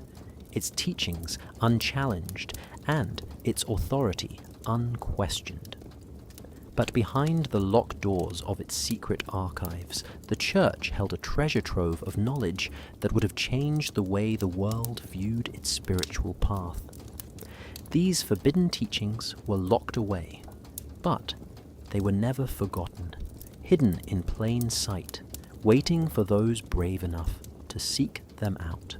Speaker 1: its teachings unchallenged and its authority unquestioned. But behind the locked doors of its secret archives, the Church held a treasure trove of knowledge that would have changed the way the world viewed its spiritual path. These forbidden teachings were locked away, but they were never forgotten, hidden in plain sight, waiting for those brave enough to seek them out.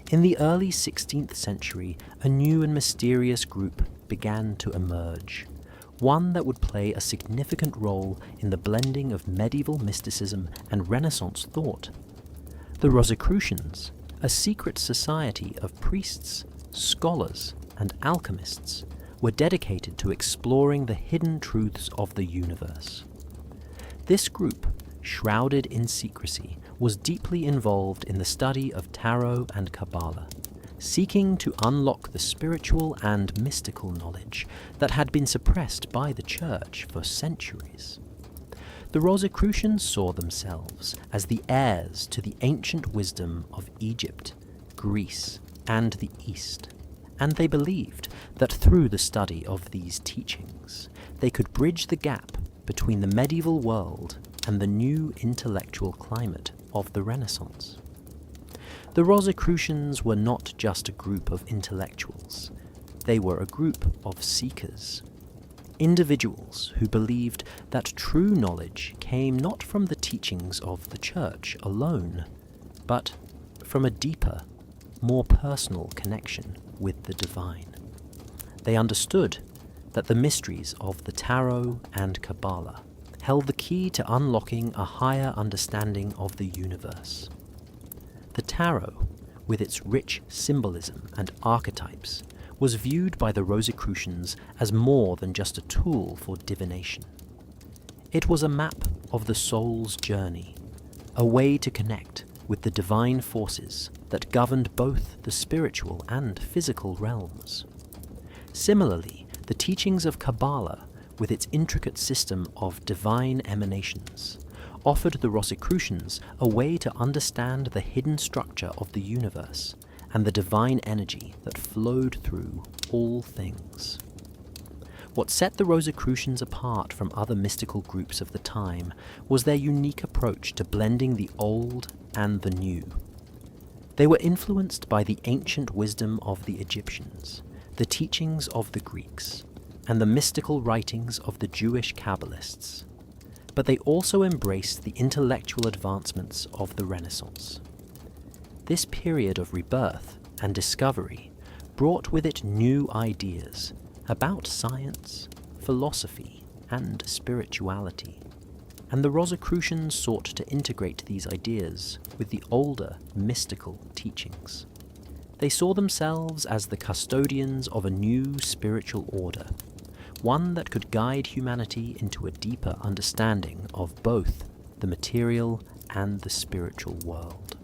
Speaker 1: In the early 16th century, a new and mysterious group began to emerge, one that would play a significant role in the blending of medieval mysticism and Renaissance thought. The Rosicrucians, a secret society of priests, scholars, and alchemists, were dedicated to exploring the hidden truths of the universe. This group, shrouded in secrecy, was deeply involved in the study of tarot and Kabbalah, seeking to unlock the spiritual and mystical knowledge that had been suppressed by the Church for centuries. The Rosicrucians saw themselves as the heirs to the ancient wisdom of Egypt, Greece, and the East, and they believed that through the study of these teachings, they could bridge the gap between the medieval world and the new intellectual climate of the Renaissance. The Rosicrucians were not just a group of intellectuals, they were a group of seekers, individuals who believed that true knowledge came not from the teachings of the Church alone, but from a deeper, more personal connection with the divine. They understood that the mysteries of the tarot and Kabbalah held the key to unlocking a higher understanding of the universe. The tarot, with its rich symbolism and archetypes, was viewed by the Rosicrucians as more than just a tool for divination. It was a map of the soul's journey, a way to connect with the divine forces that governed both the spiritual and physical realms. Similarly, the teachings of Kabbalah, with its intricate system of divine emanations, offered the Rosicrucians a way to understand the hidden structure of the universe and the divine energy that flowed through all things. What set the Rosicrucians apart from other mystical groups of the time was their unique approach to blending the old and the new. They were influenced by the ancient wisdom of the Egyptians, the teachings of the Greeks, and the mystical writings of the Jewish Kabbalists, but they also embraced the intellectual advancements of the Renaissance. This period of rebirth and discovery brought with it new ideas about science, philosophy, and spirituality, and the Rosicrucians sought to integrate these ideas with the older mystical teachings. They saw themselves as the custodians of a new spiritual order, one that could guide humanity into a deeper understanding of both the material and the spiritual world.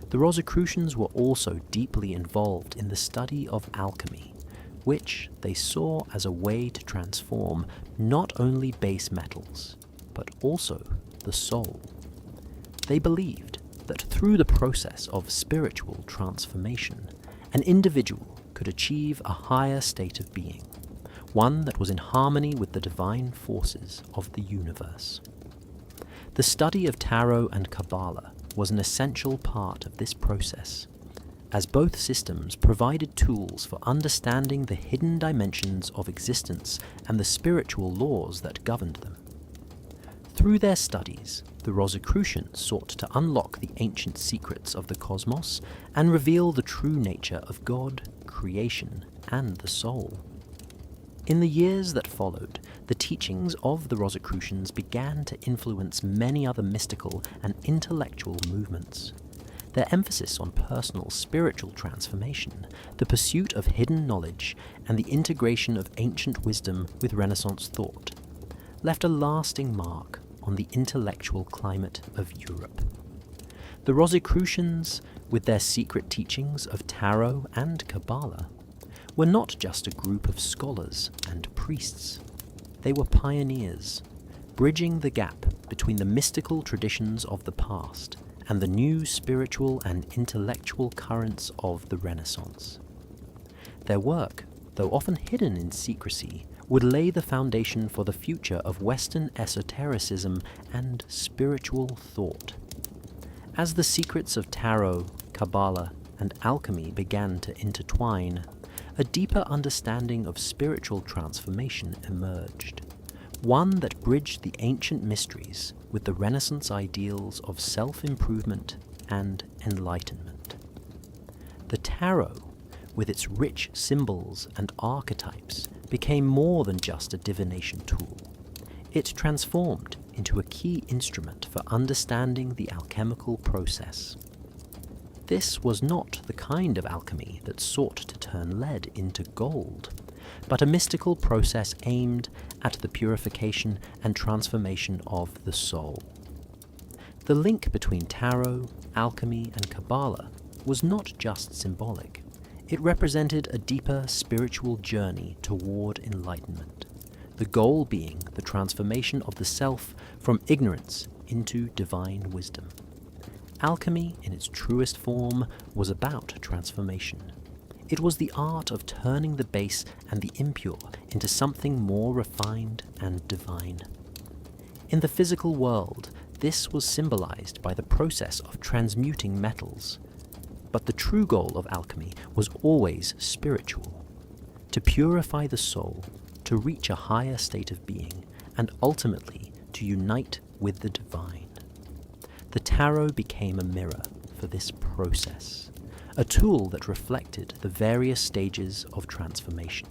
Speaker 1: The Rosicrucians were also deeply involved in the study of alchemy, which they saw as a way to transform not only base metals, but also the soul. They believed that through the process of spiritual transformation, an individual could achieve a higher state of being, one that was in harmony with the divine forces of the universe. The study of tarot and Kabbalah was an essential part of this process, as both systems provided tools for understanding the hidden dimensions of existence and the spiritual laws that governed them. Through their studies, the Rosicrucians sought to unlock the ancient secrets of the cosmos and reveal the true nature of God, creation, and the soul. In the years that followed, the teachings of the Rosicrucians began to influence many other mystical and intellectual movements. Their emphasis on personal spiritual transformation, the pursuit of hidden knowledge, and the integration of ancient wisdom with Renaissance thought left a lasting mark on the intellectual climate of Europe. The Rosicrucians, with their secret teachings of tarot and Kabbalah, were not just a group of scholars and priests. They were pioneers, bridging the gap between the mystical traditions of the past and the new spiritual and intellectual currents of the Renaissance. Their work, though often hidden in secrecy, would lay the foundation for the future of Western esotericism and spiritual thought. As the secrets of tarot, Kabbalah, and alchemy began to intertwine, a deeper understanding of spiritual transformation emerged, one that bridged the ancient mysteries with the Renaissance ideals of self-improvement and enlightenment. The tarot, with its rich symbols and archetypes, became more than just a divination tool. It transformed into a key instrument for understanding the alchemical process. This was not the kind of alchemy that sought to turn lead into gold, but a mystical process aimed at the purification and transformation of the soul. The link between tarot, alchemy, and Kabbalah was not just symbolic. It represented a deeper spiritual journey toward enlightenment, the goal being the transformation of the self from ignorance into divine wisdom. Alchemy, in its truest form, was about transformation. It was the art of turning the base and the impure into something more refined and divine. In the physical world, this was symbolized by the process of transmuting metals. But the true goal of alchemy was always spiritual, to purify the soul, to reach a higher state of being, and ultimately to unite with the divine. The tarot became a mirror for this process, a tool that reflected the various stages of transformation.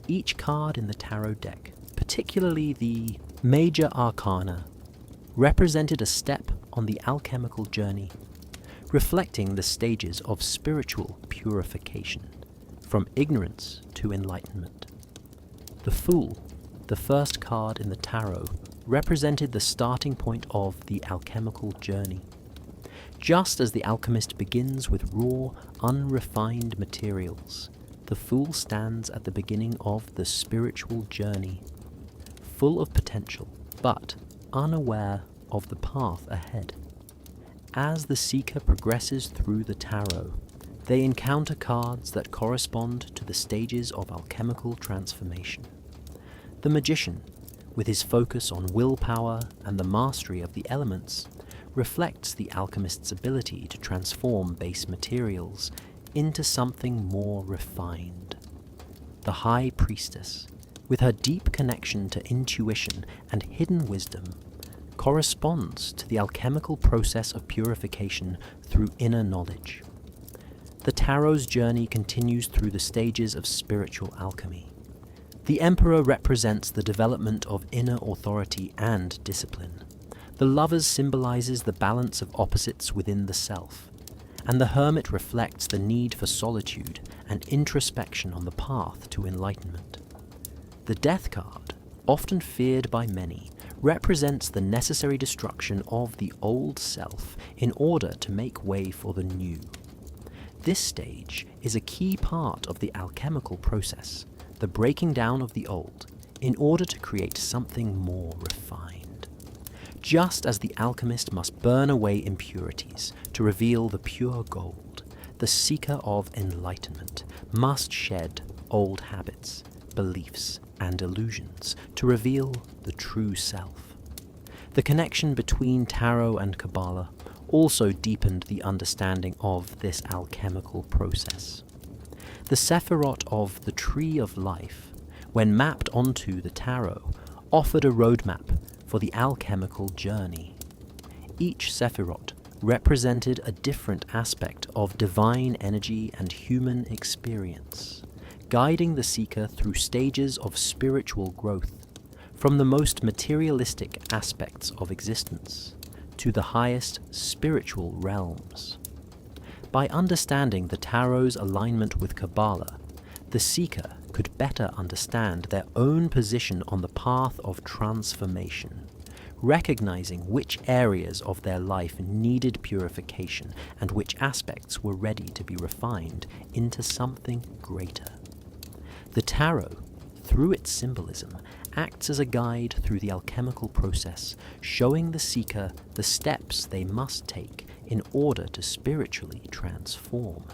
Speaker 1: Each card in the tarot deck, particularly the major arcana, represented a step on the alchemical journey, reflecting the stages of spiritual purification, from ignorance to enlightenment. The Fool, the first card in the tarot, represented the starting point of the alchemical journey. Just as the alchemist begins with raw, unrefined materials, the Fool stands at the beginning of the spiritual journey, full of potential, but unaware of the path ahead. As the seeker progresses through the tarot, they encounter cards that correspond to the stages of alchemical transformation. The Magician, with his focus on willpower and the mastery of the elements, reflects the alchemist's ability to transform base materials into something more refined. The High Priestess, with her deep connection to intuition and hidden wisdom, corresponds to the alchemical process of purification through inner knowledge. The tarot's journey continues through the stages of spiritual alchemy. The Emperor represents the development of inner authority and discipline. The Lovers symbolizes the balance of opposites within the self, and the Hermit reflects the need for solitude and introspection on the path to enlightenment. The Death card, often feared by many, represents the necessary destruction of the old self in order to make way for the new. This stage is a key part of the alchemical process, the breaking down of the old, in order to create something more refined. Just as the alchemist must burn away impurities to reveal the pure gold, the seeker of enlightenment must shed old habits, beliefs, and illusions to reveal the true self. The connection between tarot and Kabbalah also deepened the understanding of this alchemical process. The Sephirot of the Tree of Life, when mapped onto the tarot, offered a roadmap for the alchemical journey. Each Sephirot represented a different aspect of divine energy and human experience, guiding the seeker through stages of spiritual growth, from the most materialistic aspects of existence to the highest spiritual realms. By understanding the tarot's alignment with Kabbalah, the seeker could better understand their own position on the path of transformation, recognizing which areas of their life needed purification and which aspects were ready to be refined into something greater. The tarot, through its symbolism, acts as a guide through the alchemical process, showing the seeker the steps they must take in order to spiritually transform.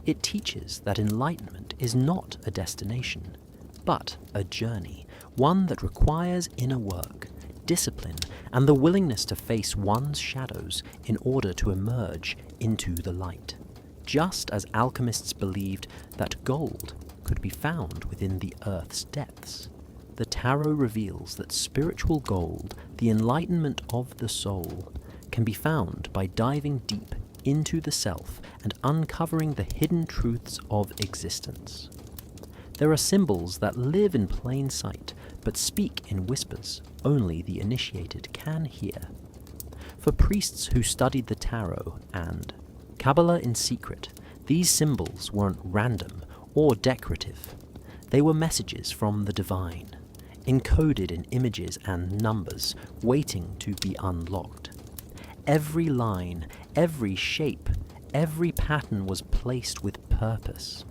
Speaker 1: It teaches that enlightenment is not a destination, but a journey, one that requires inner work, discipline, and the willingness to face one's shadows in order to emerge into the light. Just as alchemists believed that gold could be found within the earth's depths, the tarot reveals that spiritual gold, the enlightenment of the soul, can be found by diving deep into the self and uncovering the hidden truths of existence. There are symbols that live in plain sight, but speak in whispers only the initiated can hear. For priests who studied the tarot and Kabbalah in secret, these symbols weren't random or decorative. They were messages from the divine, encoded in images and numbers, waiting to be unlocked. Every line, every shape, every pattern was placed with purpose.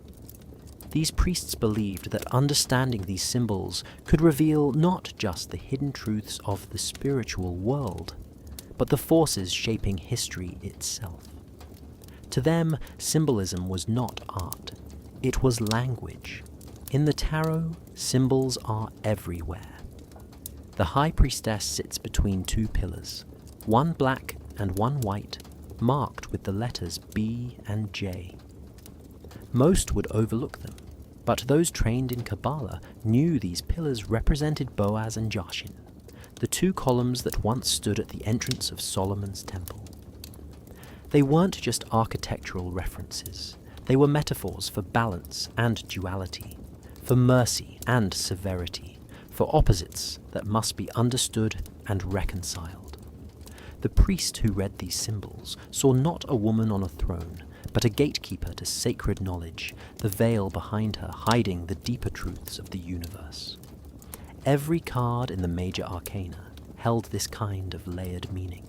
Speaker 1: These priests believed that understanding these symbols could reveal not just the hidden truths of the spiritual world, but the forces shaping history itself. To them, symbolism was not art, it was language. In the tarot, symbols are everywhere. The high priestess sits between two pillars, one black and one white, marked with the letters B and J. Most would overlook them, but those trained in Kabbalah knew these pillars represented Boaz and Jachin, the two columns that once stood at the entrance of Solomon's temple. They weren't just architectural references, they were metaphors for balance and duality, for mercy and severity, for opposites that must be understood and reconciled. The priest who read these symbols saw not a woman on a throne, but a gatekeeper to sacred knowledge, the veil behind her hiding the deeper truths of the universe. Every card in the major arcana held this kind of layered meaning.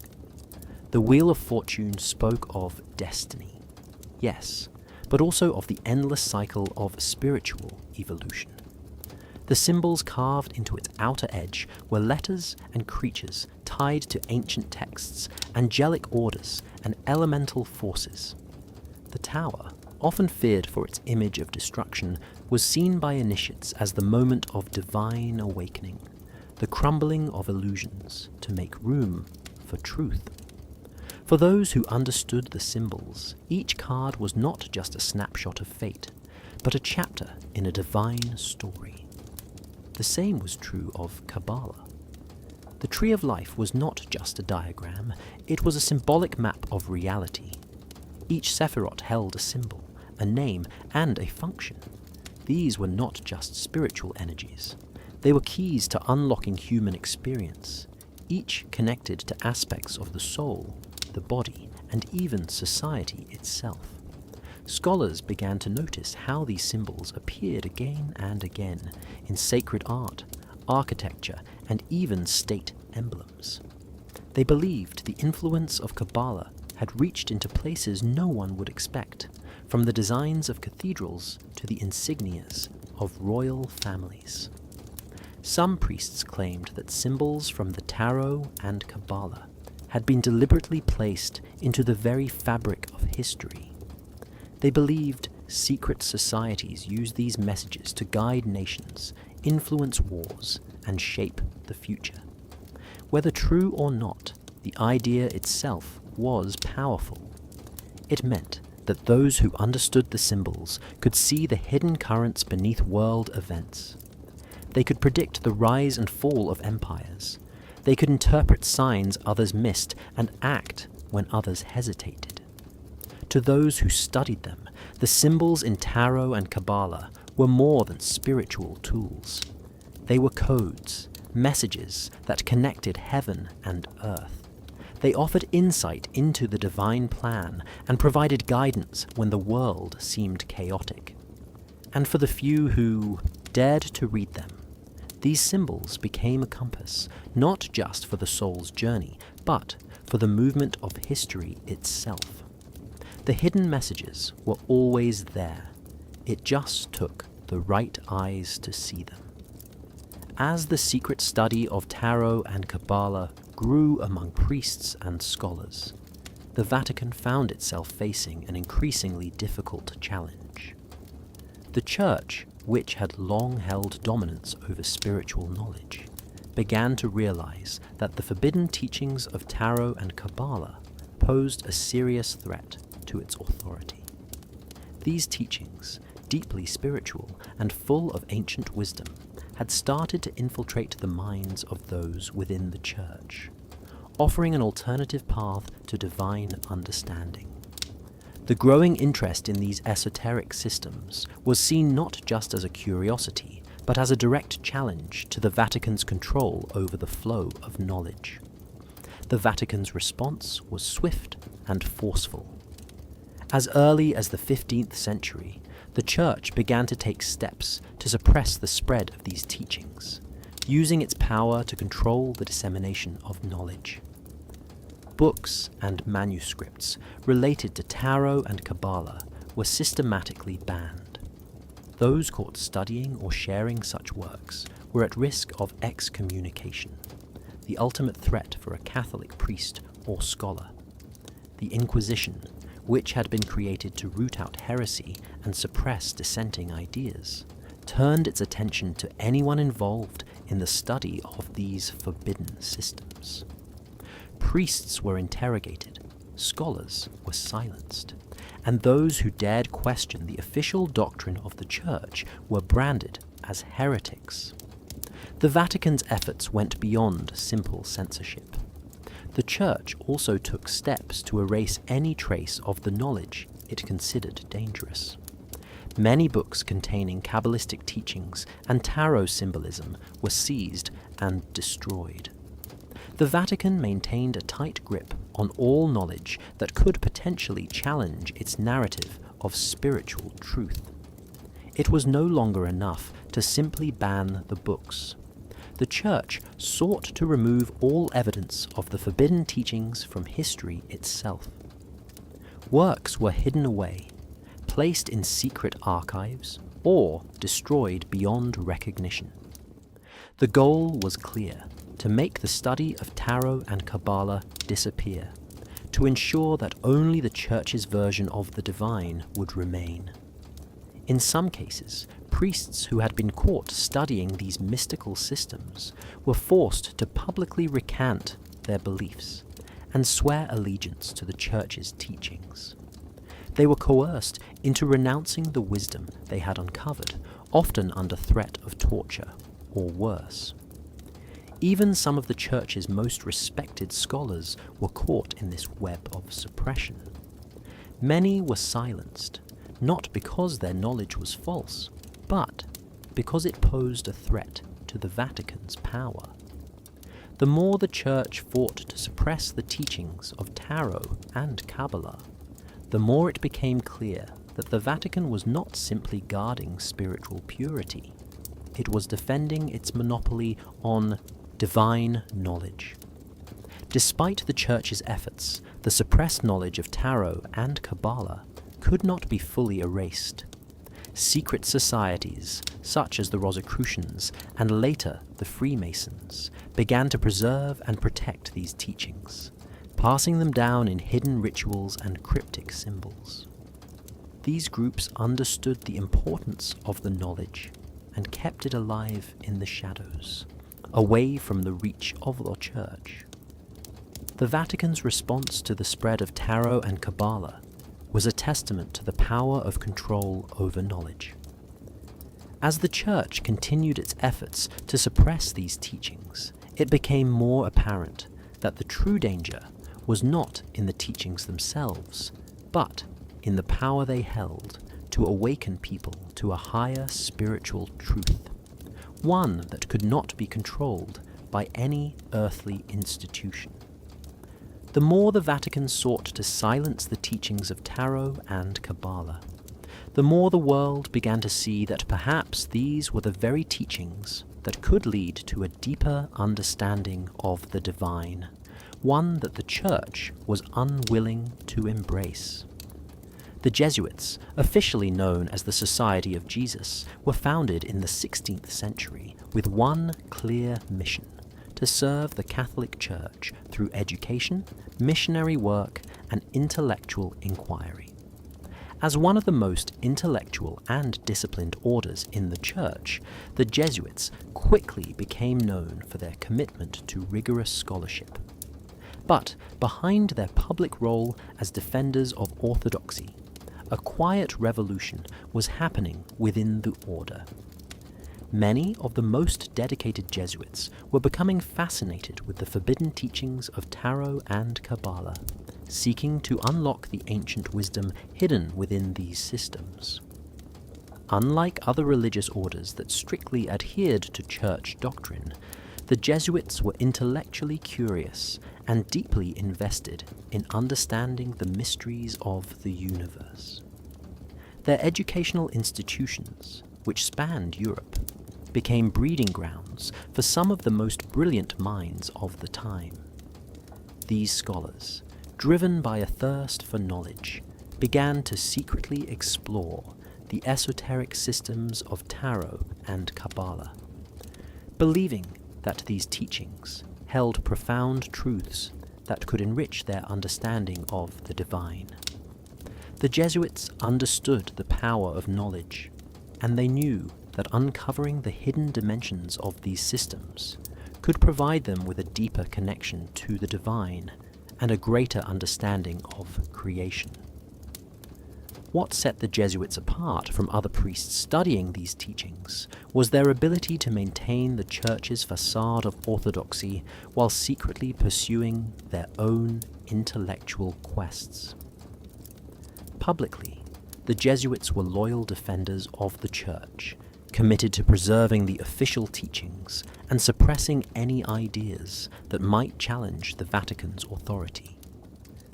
Speaker 1: The Wheel of Fortune spoke of destiny, yes, but also of the endless cycle of spiritual evolution. The symbols carved into its outer edge were letters and creatures tied to ancient texts, angelic orders, and elemental forces. The tower, often feared for its image of destruction, was seen by initiates as the moment of divine awakening, the crumbling of illusions to make room for truth. For those who understood the symbols, each card was not just a snapshot of fate, but a chapter in a divine story. The same was true of Kabbalah. The Tree of Life was not just a diagram, it was a symbolic map of reality. Each sephirot held a symbol, a name, and a function. These were not just spiritual energies. They were keys to unlocking human experience, each connected to aspects of the soul, the body, and even society itself. Scholars began to notice how these symbols appeared again and again in sacred art, architecture, and even state emblems. They believed the influence of Kabbalah had reached into places no one would expect, from the designs of cathedrals to the insignias of royal families. Some priests claimed that symbols from the tarot and Kabbalah had been deliberately placed into the very fabric of history. They believed secret societies used these messages to guide nations, influence wars, and shape the future. Whether true or not, the idea itself was powerful. It meant that those who understood the symbols could see the hidden currents beneath world events. They could predict the rise and fall of empires. They could interpret signs others missed and act when others hesitated. To those who studied them, the symbols in tarot and Kabbalah were more than spiritual tools. They were codes, messages that connected heaven and earth. They offered insight into the divine plan and provided guidance when the world seemed chaotic. And for the few who dared to read them, these symbols became a compass, not just for the soul's journey, but for the movement of history itself. The hidden messages were always there. It just took the right eyes to see them. As the secret study of tarot and Kabbalah grew among priests and scholars, the Vatican found itself facing an increasingly difficult challenge. The Church, which had long held dominance over spiritual knowledge, began to realize that the forbidden teachings of tarot and Kabbalah posed a serious threat to its authority. These teachings, deeply spiritual and full of ancient wisdom, had started to infiltrate the minds of those within the Church, offering an alternative path to divine understanding. The growing interest in these esoteric systems was seen not just as a curiosity, but as a direct challenge to the Vatican's control over the flow of knowledge. The Vatican's response was swift and forceful. As early as the 15th century, the Church began to take steps to suppress the spread of these teachings, using its power to control the dissemination of knowledge. Books and manuscripts related to tarot and Kabbalah were systematically banned. Those caught studying or sharing such works were at risk of excommunication, the ultimate threat for a Catholic priest or scholar. The Inquisition, which had been created to root out heresy and suppress dissenting ideas, turned its attention to anyone involved in the study of these forbidden systems. Priests were interrogated, scholars were silenced, and those who dared question the official doctrine of the Church were branded as heretics. The Vatican's efforts went beyond simple censorship. The Church also took steps to erase any trace of the knowledge it considered dangerous. Many books containing Kabbalistic teachings and tarot symbolism were seized and destroyed. The Vatican maintained a tight grip on all knowledge that could potentially challenge its narrative of spiritual truth. It was no longer enough to simply ban the books. The Church sought to remove all evidence of the forbidden teachings from history itself. Works were hidden away, placed in secret archives, or destroyed beyond recognition. The goal was clear: to make the study of tarot and Kabbalah disappear, to ensure that only the Church's version of the divine would remain. In some cases, priests who had been caught studying these mystical systems were forced to publicly recant their beliefs and swear allegiance to the Church's teachings. They were coerced into renouncing the wisdom they had uncovered, often under threat of torture or worse. Even some of the Church's most respected scholars were caught in this web of suppression. Many were silenced, not because their knowledge was false, but because it posed a threat to the Vatican's power. The more the Church fought to suppress the teachings of tarot and Kabbalah, the more it became clear that the Vatican was not simply guarding spiritual purity. It was defending its monopoly on divine knowledge. Despite the Church's efforts, the suppressed knowledge of tarot and Kabbalah could not be fully erased. Secret societies, such as the Rosicrucians and later the Freemasons, began to preserve and protect these teachings, passing them down in hidden rituals and cryptic symbols. These groups understood the importance of the knowledge and kept it alive in the shadows, away from the reach of the Church. The Vatican's response to the spread of tarot and Kabbalah was a testament to the power of control over knowledge. As the Church continued its efforts to suppress these teachings, it became more apparent that the true danger was not in the teachings themselves, but in the power they held to awaken people to a higher spiritual truth, one that could not be controlled by any earthly institution. The more the Vatican sought to silence the teachings of tarot and Kabbalah, the more the world began to see that perhaps these were the very teachings that could lead to a deeper understanding of the divine, one that the Church was unwilling to embrace. The Jesuits, officially known as the Society of Jesus, were founded in the 16th century with one clear mission: to serve the Catholic Church through education, missionary work, and intellectual inquiry. As one of the most intellectual and disciplined orders in the Church, the Jesuits quickly became known for their commitment to rigorous scholarship. But behind their public role as defenders of orthodoxy, a quiet revolution was happening within the order. Many of the most dedicated Jesuits were becoming fascinated with the forbidden teachings of Tarot and Kabbalah, seeking to unlock the ancient wisdom hidden within these systems. Unlike other religious orders that strictly adhered to church doctrine, the Jesuits were intellectually curious and deeply invested in understanding the mysteries of the universe. Their educational institutions, which spanned Europe, became breeding grounds for some of the most brilliant minds of the time. These scholars, driven by a thirst for knowledge, began to secretly explore the esoteric systems of Tarot and Kabbalah, believing that these teachings held profound truths that could enrich their understanding of the divine. The Jesuits understood the power of knowledge, and they knew that uncovering the hidden dimensions of these systems could provide them with a deeper connection to the divine and a greater understanding of creation. What set the Jesuits apart from other priests studying these teachings was their ability to maintain the Church's facade of orthodoxy while secretly pursuing their own intellectual quests. Publicly, the Jesuits were loyal defenders of the Church, committed to preserving the official teachings and suppressing any ideas that might challenge the Vatican's authority.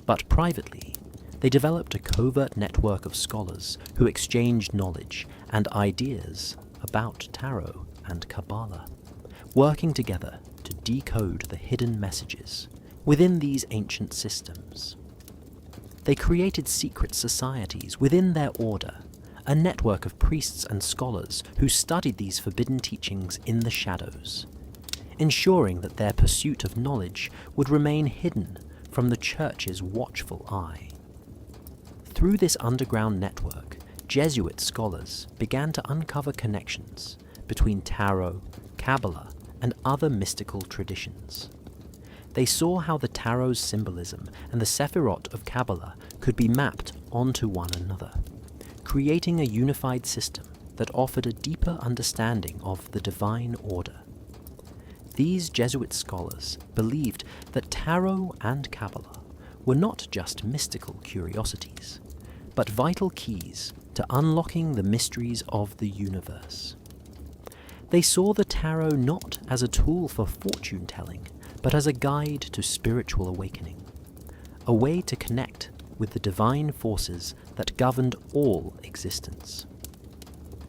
Speaker 1: But privately, they developed a covert network of scholars who exchanged knowledge and ideas about Tarot and Kabbalah, working together to decode the hidden messages within these ancient systems. They created secret societies within their order, a network of priests and scholars who studied these forbidden teachings in the shadows, ensuring that their pursuit of knowledge would remain hidden from the Church's watchful eye. Through this underground network, Jesuit scholars began to uncover connections between Tarot, Kabbalah, and other mystical traditions. They saw how the Tarot's symbolism and the Sephirot of Kabbalah could be mapped onto one another, creating a unified system that offered a deeper understanding of the divine order. These Jesuit scholars believed that Tarot and Kabbalah were not just mystical curiosities, but vital keys to unlocking the mysteries of the universe. They saw the Tarot not as a tool for fortune-telling, but as a guide to spiritual awakening, a way to connect with the divine forces that governed all existence.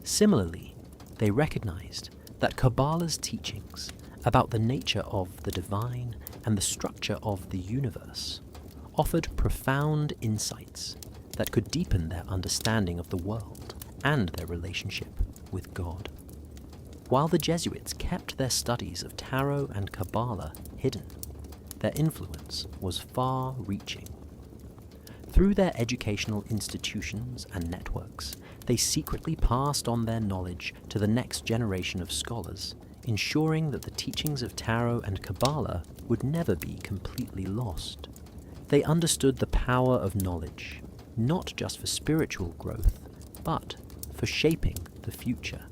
Speaker 1: Similarly, they recognized that Kabbalah's teachings about the nature of the divine and the structure of the universe offered profound insights that could deepen their understanding of the world and their relationship with God. While the Jesuits kept their studies of Tarot and Kabbalah hidden, their influence was far-reaching. Through their educational institutions and networks, they secretly passed on their knowledge to the next generation of scholars, ensuring that the teachings of Tarot and Kabbalah would never be completely lost. They understood the power of knowledge, not just for spiritual growth, but for shaping the future.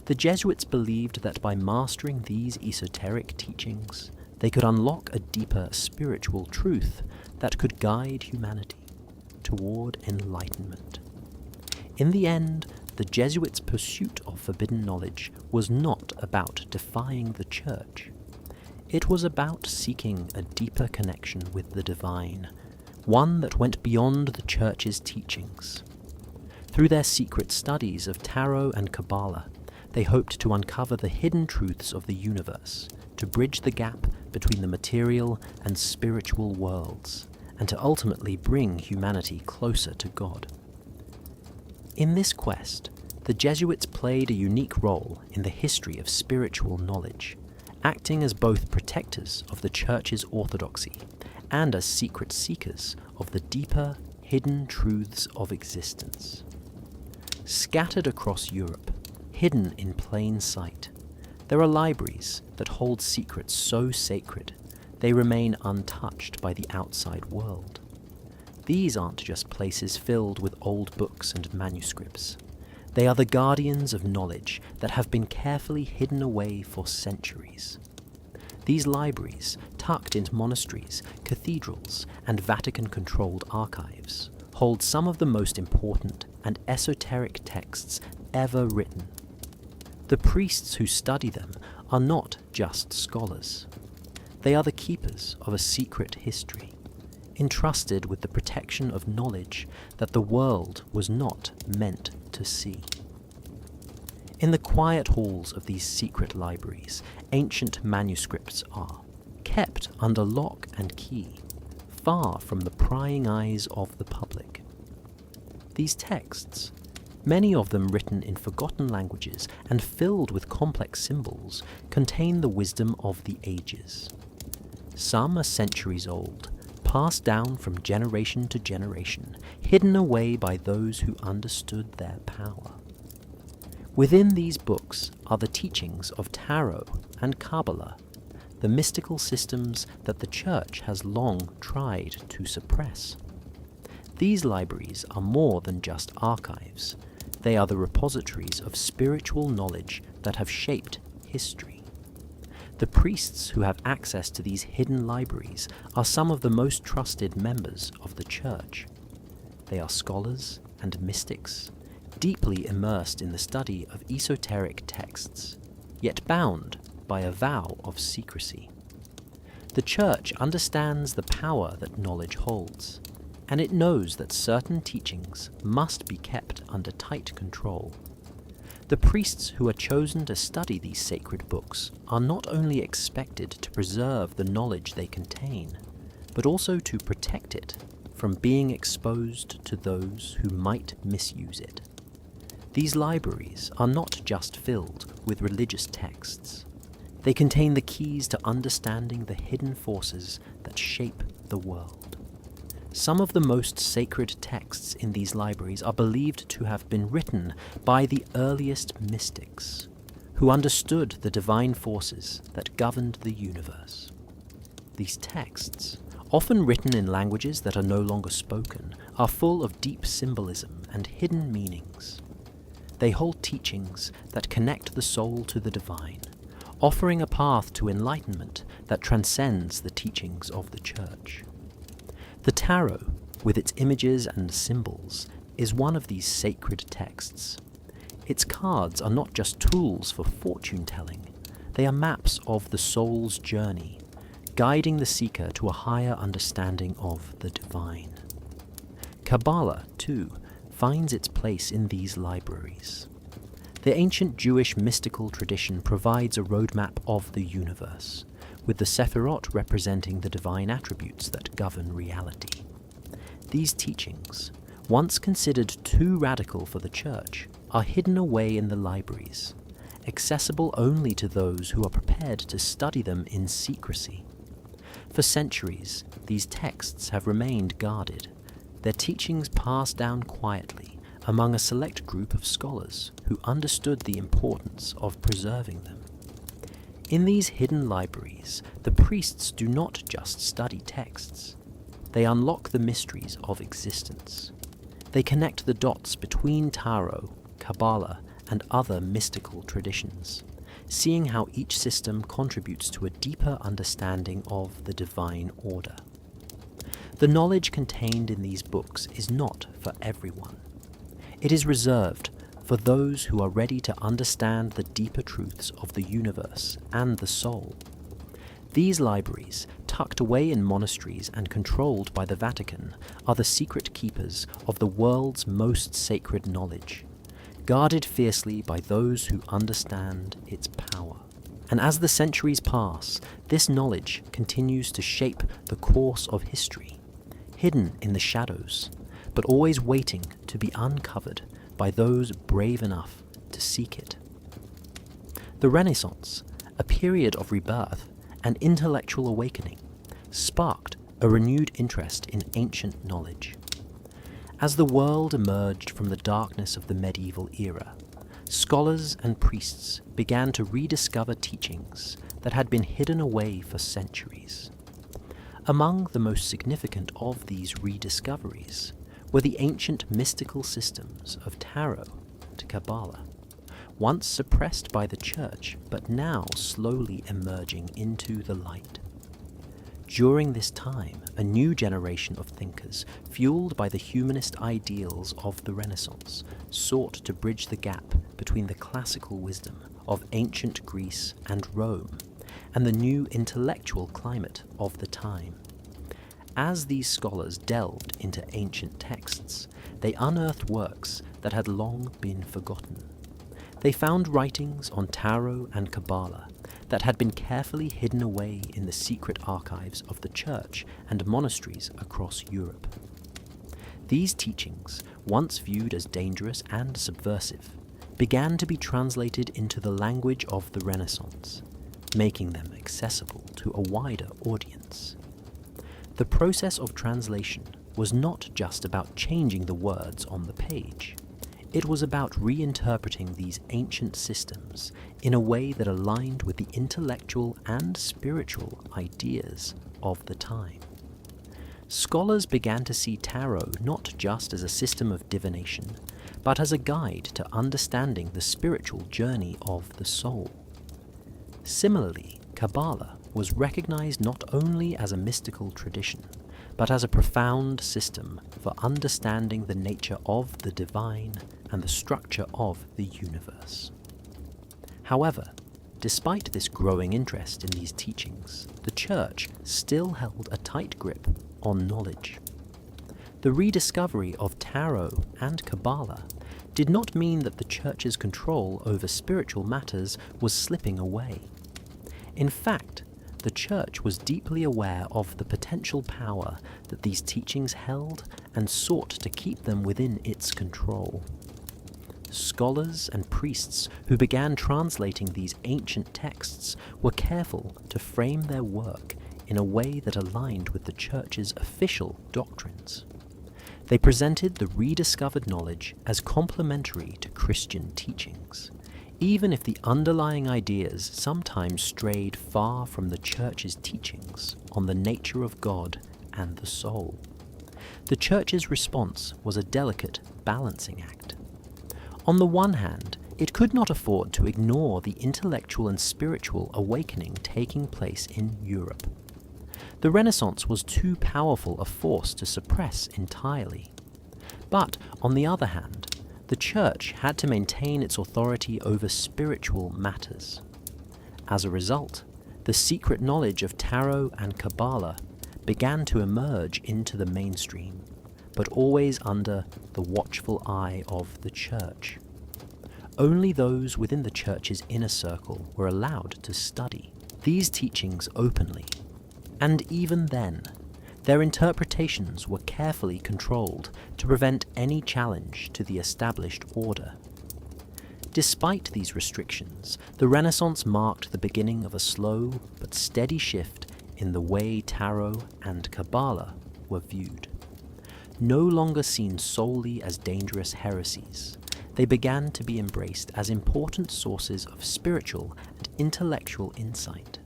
Speaker 1: The Jesuits believed that by mastering these esoteric teachings, they could unlock a deeper spiritual truth that could guide humanity toward enlightenment. In the end, the Jesuits' pursuit of forbidden knowledge was not about defying the Church. It was about seeking a deeper connection with the divine, one that went beyond the Church's teachings. Through their secret studies of Tarot and Kabbalah, they hoped to uncover the hidden truths of the universe, to bridge the gap between the material and spiritual worlds, and to ultimately bring humanity closer to God. In this quest, the Jesuits played a unique role in the history of spiritual knowledge, acting as both protectors of the Church's orthodoxy and as secret seekers of the deeper, hidden truths of existence. Scattered across Europe, hidden in plain sight, there are libraries that hold secrets so sacred they remain untouched by the outside world. These aren't just places filled with old books and manuscripts. They are the guardians of knowledge that have been carefully hidden away for centuries. These libraries, tucked into monasteries, cathedrals, and Vatican-controlled archives, hold some of the most important and esoteric texts ever written. The priests who study them are not just scholars. They are the keepers of a secret history, entrusted with the protection of knowledge that the world was not meant to see. In the quiet halls of these secret libraries, ancient manuscripts are kept under lock and key, far from the prying eyes of the public. These texts, many of them written in forgotten languages and filled with complex symbols, contain the wisdom of the ages. Some are centuries old, passed down from generation to generation, hidden away by those who understood their power. Within these books are the teachings of Tarot and Kabbalah, the mystical systems that the Church has long tried to suppress. These libraries are more than just archives. They are the repositories of spiritual knowledge that have shaped history. The priests who have access to these hidden libraries are some of the most trusted members of the Church. They are scholars and mystics, deeply immersed in the study of esoteric texts, yet bound by a vow of secrecy. The Church understands the power that knowledge holds, and it knows that certain teachings must be kept under tight control. The priests who are chosen to study these sacred books are not only expected to preserve the knowledge they contain, but also to protect it from being exposed to those who might misuse it. These libraries are not just filled with religious texts. They contain the keys to understanding the hidden forces that shape the world. Some of the most sacred texts in these libraries are believed to have been written by the earliest mystics, who understood the divine forces that governed the universe. These texts, often written in languages that are no longer spoken, are full of deep symbolism and hidden meanings. They hold teachings that connect the soul to the divine, offering a path to enlightenment that transcends the teachings of the Church. The Tarot, with its images and symbols, is one of these sacred texts. Its cards are not just tools for fortune-telling, they are maps of the soul's journey, guiding the seeker to a higher understanding of the divine. Kabbalah, too, finds its place in these libraries. The ancient Jewish mystical tradition provides a roadmap of the universe, with the Sephirot representing the divine attributes that govern reality. These teachings, once considered too radical for the Church, are hidden away in the libraries, accessible only to those who are prepared to study them in secrecy. For centuries, these texts have remained guarded, their teachings passed down quietly among a select group of scholars who understood the importance of preserving them. In these hidden libraries, the priests do not just study texts. They unlock the mysteries of existence. They connect the dots between Tarot, Kabbalah, and other mystical traditions, seeing how each system contributes to a deeper understanding of the divine order. The knowledge contained in these books is not for everyone. It is reserved for those who are ready to understand the deeper truths of the universe and the soul. These libraries, tucked away in monasteries and controlled by the Vatican, are the secret keepers of the world's most sacred knowledge, guarded fiercely by those who understand its power. And as the centuries pass, this knowledge continues to shape the course of history, hidden in the shadows, but always waiting to be uncovered by those brave enough to seek it. The Renaissance, a period of rebirth and intellectual awakening, sparked a renewed interest in ancient knowledge. As the world emerged from the darkness of the medieval era, scholars and priests began to rediscover teachings that had been hidden away for centuries. Among the most significant of these rediscoveries were the ancient mystical systems of tarot and Kabbalah, once suppressed by the Church but now slowly emerging into the light. During this time, a new generation of thinkers, fueled by the humanist ideals of the Renaissance, sought to bridge the gap between the classical wisdom of ancient Greece and Rome and the new intellectual climate of the time. As these scholars delved into ancient texts, they unearthed works that had long been forgotten. They found writings on tarot and Kabbalah that had been carefully hidden away in the secret archives of the church and monasteries across Europe. These teachings, once viewed as dangerous and subversive, began to be translated into the language of the Renaissance, making them accessible to a wider audience. The process of translation was not just about changing the words on the page. It was about reinterpreting these ancient systems in a way that aligned with the intellectual and spiritual ideas of the time. Scholars began to see tarot not just as a system of divination, but as a guide to understanding the spiritual journey of the soul. Similarly, Kabbalah was recognized not only as a mystical tradition, but as a profound system for understanding the nature of the divine and the structure of the universe. However, despite this growing interest in these teachings, the Church still held a tight grip on knowledge. The rediscovery of tarot and Kabbalah did not mean that the Church's control over spiritual matters was slipping away. In fact, the Church was deeply aware of the potential power that these teachings held and sought to keep them within its control. Scholars and priests who began translating these ancient texts were careful to frame their work in a way that aligned with the Church's official doctrines. They presented the rediscovered knowledge as complementary to Christian teachings, even if the underlying ideas sometimes strayed far from the Church's teachings on the nature of God and the soul. The Church's response was a delicate balancing act. On the one hand, it could not afford to ignore the intellectual and spiritual awakening taking place in Europe. The Renaissance was too powerful a force to suppress entirely. But, on the other hand, the Church had to maintain its authority over spiritual matters. As a result, the secret knowledge of tarot and Kabbalah began to emerge into the mainstream, but always under the watchful eye of the Church. Only those within the Church's inner circle were allowed to study these teachings openly, and even then, their interpretations were carefully controlled to prevent any challenge to the established order. Despite these restrictions, the Renaissance marked the beginning of a slow but steady shift in the way tarot and Kabbalah were viewed. No longer seen solely as dangerous heresies, they began to be embraced as important sources of spiritual and intellectual insight.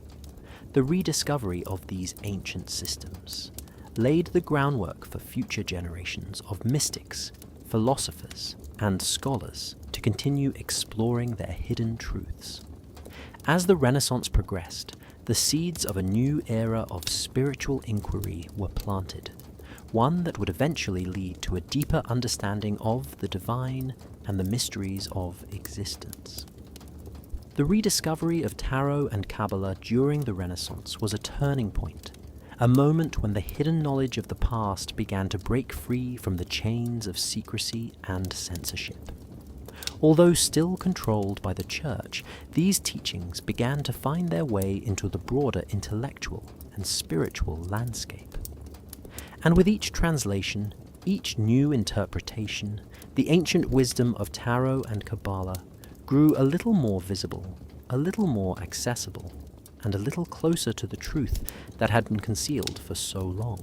Speaker 1: The rediscovery of these ancient systems laid the groundwork for future generations of mystics, philosophers, and scholars to continue exploring their hidden truths. As the Renaissance progressed, the seeds of a new era of spiritual inquiry were planted, one that would eventually lead to a deeper understanding of the divine and the mysteries of existence. The rediscovery of tarot and Kabbalah during the Renaissance was a turning point, a moment when the hidden knowledge of the past began to break free from the chains of secrecy and censorship. Although still controlled by the Church, these teachings began to find their way into the broader intellectual and spiritual landscape. And with each translation, each new interpretation, the ancient wisdom of tarot and Kabbalah grew a little more visible, a little more accessible, and a little closer to the truth that had been concealed for so long.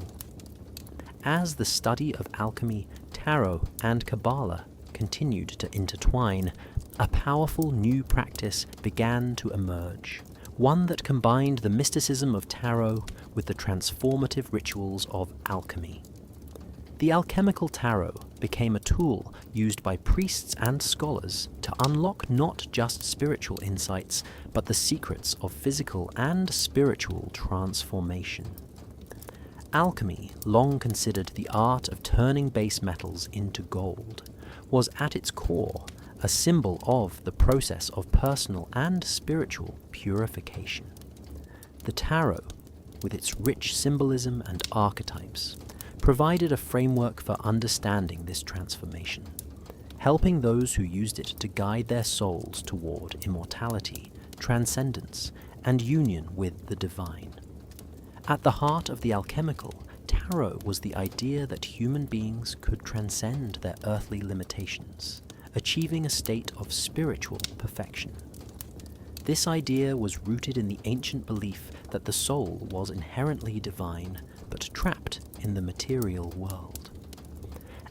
Speaker 1: As the study of alchemy, tarot, and Kabbalah continued to intertwine, a powerful new practice began to emerge, one that combined the mysticism of tarot with the transformative rituals of alchemy. The alchemical tarot became a tool used by priests and scholars to unlock not just spiritual insights, but the secrets of physical and spiritual transformation. Alchemy, long considered the art of turning base metals into gold, was at its core a symbol of the process of personal and spiritual purification. The tarot, with its rich symbolism and archetypes, provided a framework for understanding this transformation, helping those who used it to guide their souls toward immortality, transcendence, and union with the divine. At the heart of the alchemical, tarot was the idea that human beings could transcend their earthly limitations, achieving a state of spiritual perfection. This idea was rooted in the ancient belief that the soul was inherently divine, but trapped in the material world.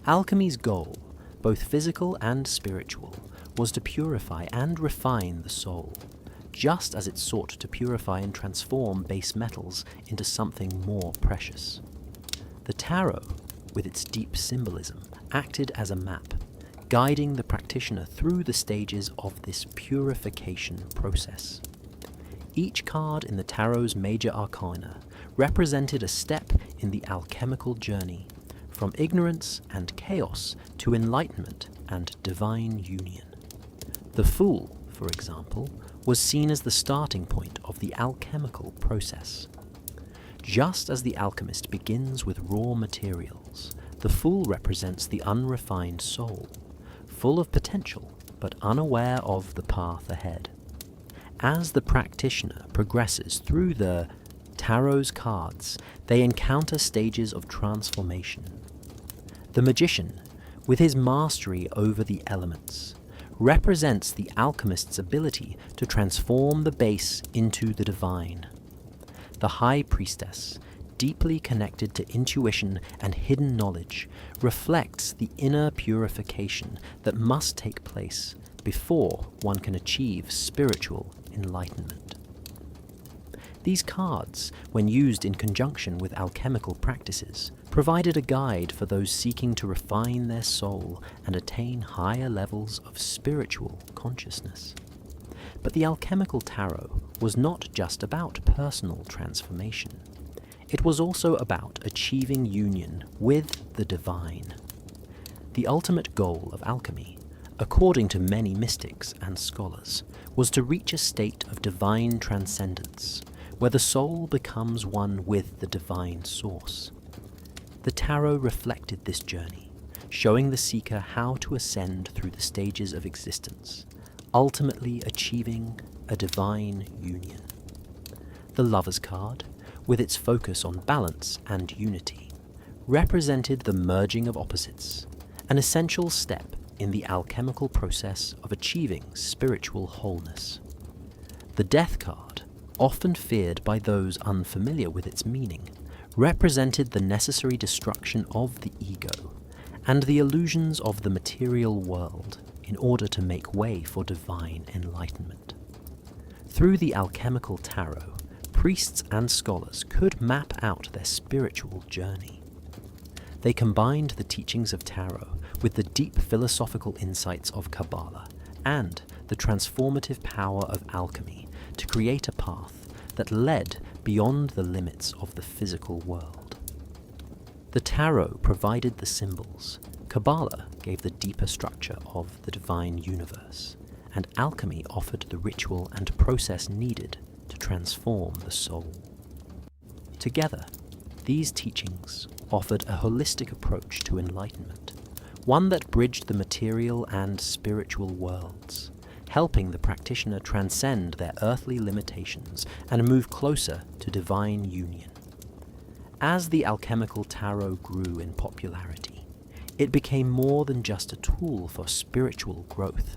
Speaker 1: Alchemy's goal, both physical and spiritual, was to purify and refine the soul, just as it sought to purify and transform base metals into something more precious. The tarot, with its deep symbolism, acted as a map, guiding the practitioner through the stages of this purification process. Each card in the tarot's major arcana represented a step in the alchemical journey, from ignorance and chaos to enlightenment and divine union. The Fool, for example, was seen as the starting point of the alchemical process. Just as the alchemist begins with raw materials, the Fool represents the unrefined soul, full of potential but unaware of the path ahead. As the practitioner progresses through the tarot's cards, they encounter stages of transformation. The magician, with his mastery over the elements, represents the alchemist's ability to transform the base into the divine. The high priestess, deeply connected to intuition and hidden knowledge, reflects the inner purification that must take place before one can achieve spiritual enlightenment. These cards, when used in conjunction with alchemical practices, provided a guide for those seeking to refine their soul and attain higher levels of spiritual consciousness. But the alchemical tarot was not just about personal transformation. It was also about achieving union with the divine. The ultimate goal of alchemy, according to many mystics and scholars, was to reach a state of divine transcendence, where the soul becomes one with the divine source. The tarot reflected this journey, showing the seeker how to ascend through the stages of existence, ultimately achieving a divine union. The Lover's card, with its focus on balance and unity, represented the merging of opposites, an essential step in the alchemical process of achieving spiritual wholeness. The Death card, often feared by those unfamiliar with its meaning, represented the necessary destruction of the ego and the illusions of the material world in order to make way for divine enlightenment. Through the alchemical tarot, priests and scholars could map out their spiritual journey. They combined the teachings of tarot with the deep philosophical insights of Kabbalah and the transformative power of alchemy to create a path that led beyond the limits of the physical world. The tarot provided the symbols, Kabbalah gave the deeper structure of the divine universe, and alchemy offered the ritual and process needed to transform the soul. Together, these teachings offered a holistic approach to enlightenment, one that bridged the material and spiritual worlds, helping the practitioner transcend their earthly limitations and move closer to divine union. As the alchemical tarot grew in popularity, it became more than just a tool for spiritual growth.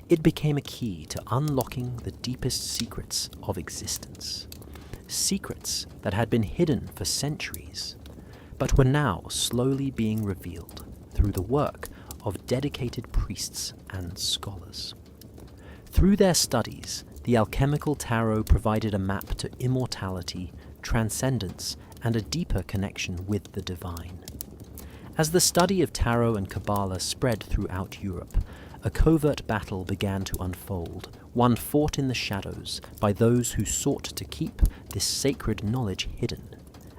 Speaker 1: It became a key to unlocking the deepest secrets of existence. Secrets that had been hidden for centuries, but were now slowly being revealed through the work of dedicated priests and scholars. Through their studies, the alchemical tarot provided a map to immortality, transcendence, and a deeper connection with the divine. As the study of tarot and Kabbalah spread throughout Europe, a covert battle began to unfold, one fought in the shadows by those who sought to keep this sacred knowledge hidden,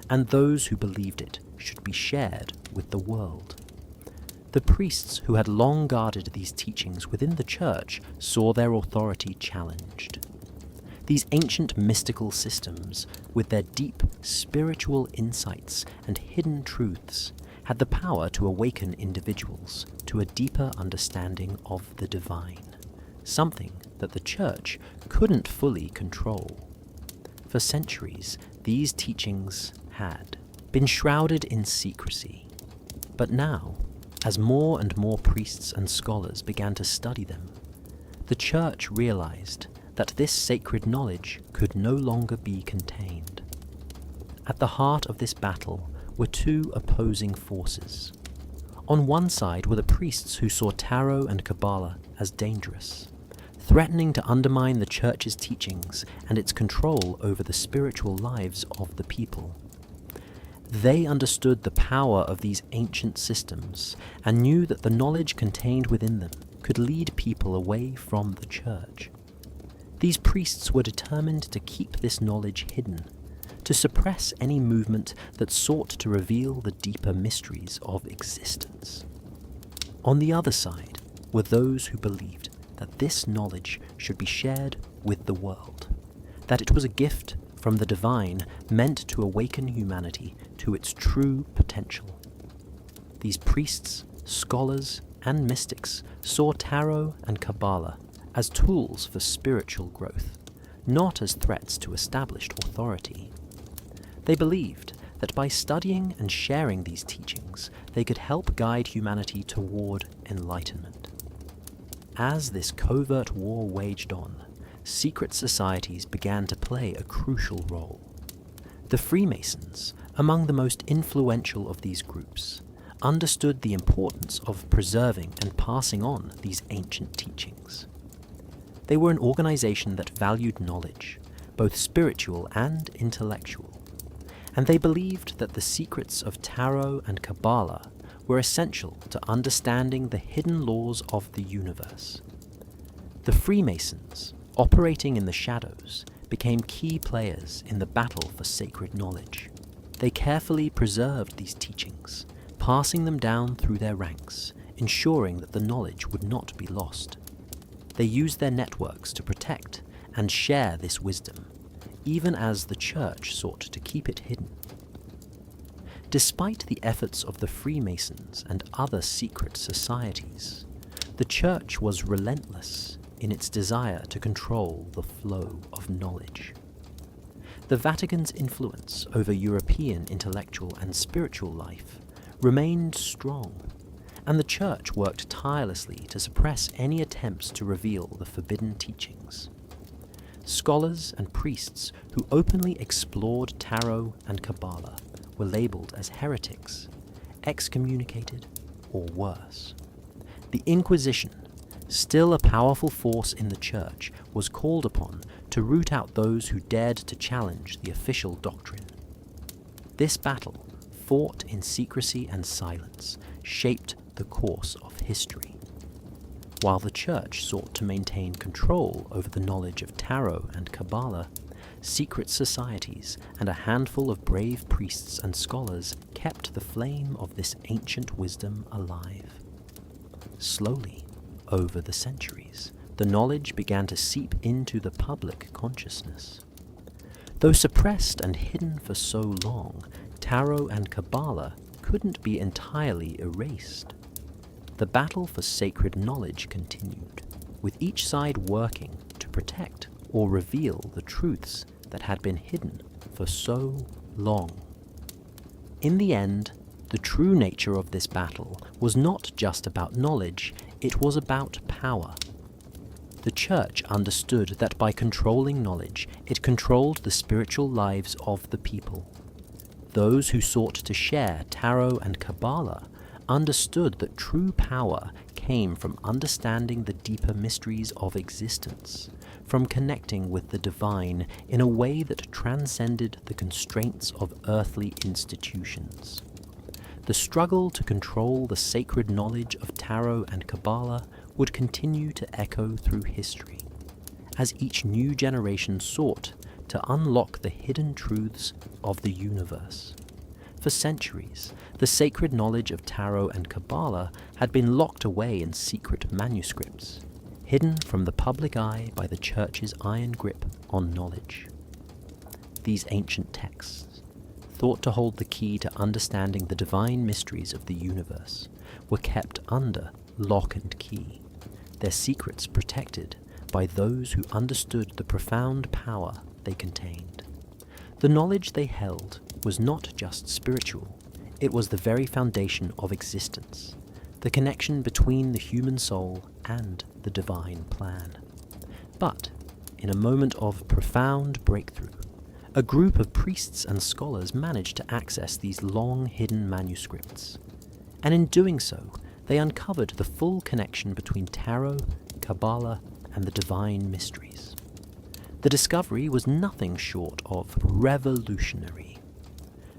Speaker 1: and those who believed it should be shared with the world. The priests who had long guarded these teachings within the church saw their authority challenged. These ancient mystical systems, with their deep spiritual insights and hidden truths, had the power to awaken individuals to a deeper understanding of the divine, something that the church couldn't fully control. For centuries, these teachings had been shrouded in secrecy, but now, as more and more priests and scholars began to study them, the church realized that this sacred knowledge could no longer be contained. At the heart of this battle were two opposing forces. On one side were the priests who saw tarot and Kabbalah as dangerous, threatening to undermine the church's teachings and its control over the spiritual lives of the people. They understood the power of these ancient systems and knew that the knowledge contained within them could lead people away from the church. These priests were determined to keep this knowledge hidden, to suppress any movement that sought to reveal the deeper mysteries of existence. On the other side were those who believed that this knowledge should be shared with the world, that it was a gift from the divine meant to awaken humanity to its true potential. These priests, scholars, and mystics saw tarot and Kabbalah as tools for spiritual growth, not as threats to established authority. They believed that by studying and sharing these teachings, they could help guide humanity toward enlightenment. As this covert war waged on, secret societies began to play a crucial role. The Freemasons, among the most influential of these groups, understood the importance of preserving and passing on these ancient teachings. They were an organization that valued knowledge, both spiritual and intellectual, and they believed that the secrets of tarot and Kabbalah were essential to understanding the hidden laws of the universe. The Freemasons, operating in the shadows, became key players in the battle for sacred knowledge. They carefully preserved these teachings, passing them down through their ranks, ensuring that the knowledge would not be lost. They used their networks to protect and share this wisdom, even as the church sought to keep it hidden. Despite the efforts of the Freemasons and other secret societies, the church was relentless in its desire to control the flow of knowledge. The Vatican's influence over European intellectual and spiritual life remained strong, and the church worked tirelessly to suppress any attempts to reveal the forbidden teachings. Scholars and priests who openly explored tarot and Kabbalah were labeled as heretics, excommunicated, or worse. The Inquisition, still a powerful force in the church, was called upon to root out those who dared to challenge the official doctrine. This battle, fought in secrecy and silence, shaped the course of history. While the church sought to maintain control over the knowledge of tarot and Kabbalah, secret societies and a handful of brave priests and scholars kept the flame of this ancient wisdom alive. Slowly, over the centuries, the knowledge began to seep into the public consciousness. Though suppressed and hidden for so long, tarot and Kabbalah couldn't be entirely erased. The battle for sacred knowledge continued, with each side working to protect or reveal the truths that had been hidden for so long. In the end, The true nature of this battle was not just about knowledge, it was about power. The Church understood that by controlling knowledge, it controlled the spiritual lives of the people. Those who sought to share Tarot and Kabbalah understood that true power came from understanding the deeper mysteries of existence, from connecting with the divine in a way that transcended the constraints of earthly institutions. The struggle to control the sacred knowledge of Tarot and Kabbalah would continue to echo through history, as each new generation sought to unlock the hidden truths of the universe. For centuries, the sacred knowledge of Tarot and Kabbalah had been locked away in secret manuscripts, hidden from the public eye by the Church's iron grip on knowledge. These ancient texts, thought to hold the key to understanding the divine mysteries of the universe, were kept under lock and key, their secrets protected by those who understood the profound power they contained. The knowledge they held was not just spiritual, it was the very foundation of existence, the connection between the human soul and the divine plan. But, in a moment of profound breakthrough, a group of priests and scholars managed to access these long-hidden manuscripts, and in doing so, they uncovered the full connection between Tarot, Kabbalah, and the divine mysteries. The discovery was nothing short of revolutionary.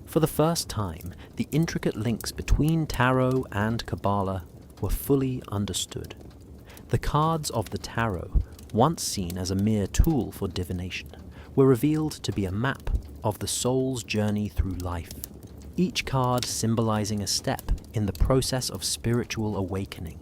Speaker 1: For the first time, the intricate links between Tarot and Kabbalah were fully understood. The cards of the Tarot, once seen as a mere tool for divination, were revealed to be a map of the soul's journey through life, each card symbolizing a step in the process of spiritual awakening.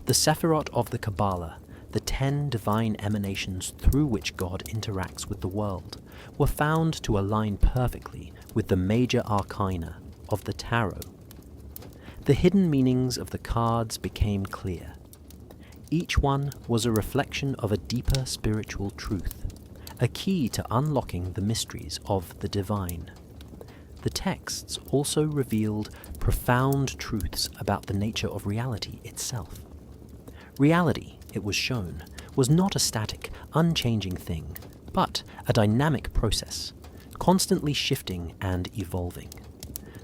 Speaker 1: The Sephirot of the Kabbalah, the 10 divine emanations through which God interacts with the world, were found to align perfectly with the major arcana of the Tarot. The hidden meanings of the cards became clear. Each one was a reflection of a deeper spiritual truth, a key to unlocking the mysteries of the divine. The texts also revealed profound truths about the nature of reality itself. Reality, it was shown, was not a static, unchanging thing, but a dynamic process, constantly shifting and evolving.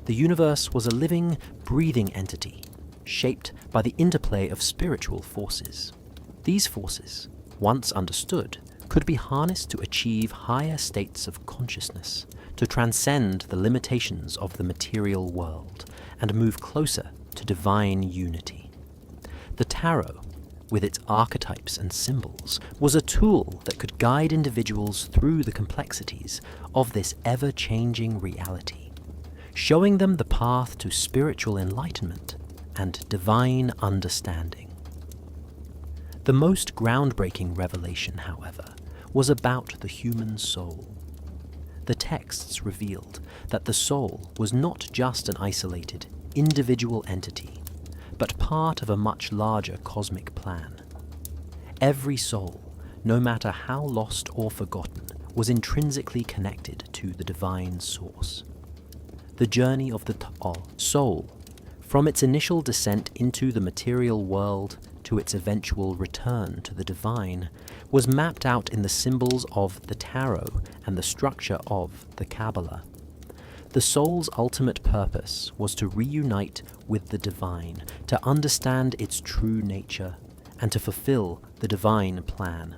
Speaker 1: The universe was a living, breathing entity, shaped by the interplay of spiritual forces. These forces, once understood, could be harnessed to achieve higher states of consciousness, to transcend the limitations of the material world, and move closer to divine unity. The Tarot, with its archetypes and symbols, was a tool that could guide individuals through the complexities of this ever-changing reality, showing them the path to spiritual enlightenment and divine understanding. The most groundbreaking revelation, however, was about the human soul. The texts revealed that the soul was not just an isolated, individual entity, but part of a much larger cosmic plan. Every soul, no matter how lost or forgotten, was intrinsically connected to the divine source. The journey of the soul, from its initial descent into the material world to its eventual return to the divine, was mapped out in the symbols of the Tarot and the structure of the Kabbalah. The soul's ultimate purpose was to reunite with the divine, to understand its true nature, and to fulfill the divine plan.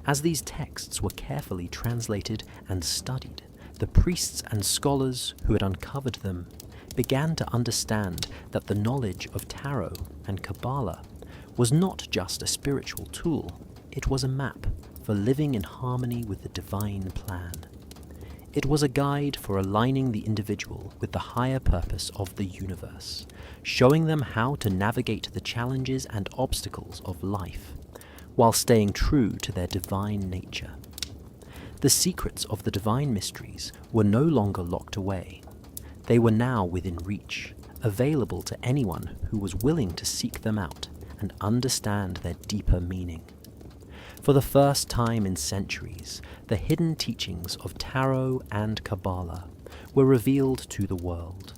Speaker 1: As these texts were carefully translated and studied, the priests and scholars who had uncovered them began to understand that the knowledge of Tarot and Kabbalah was not just a spiritual tool, it was a map for living in harmony with the divine plan. It was a guide for aligning the individual with the higher purpose of the universe, showing them how to navigate the challenges and obstacles of life, while staying true to their divine nature. The secrets of the divine mysteries were no longer locked away. They were now within reach, available to anyone who was willing to seek them out and understand their deeper meaning. For the first time in centuries, the hidden teachings of Tarot and Kabbalah were revealed to the world.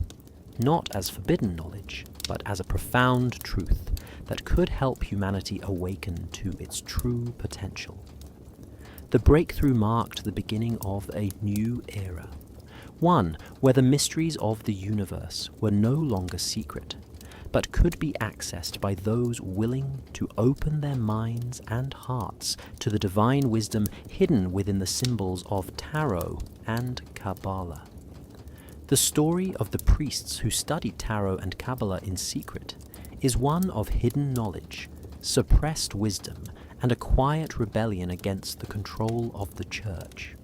Speaker 1: not as forbidden knowledge, but as a profound truth that could help humanity awaken to its true potential. The breakthrough marked the beginning of a new era, one where the mysteries of the universe were no longer secret, but could be accessed by those willing to open their minds and hearts to the divine wisdom hidden within the symbols of tarot and Kabbalah. The story of the priests who studied tarot and Kabbalah in secret is one of hidden knowledge, suppressed wisdom, and a quiet rebellion against the control of the Church.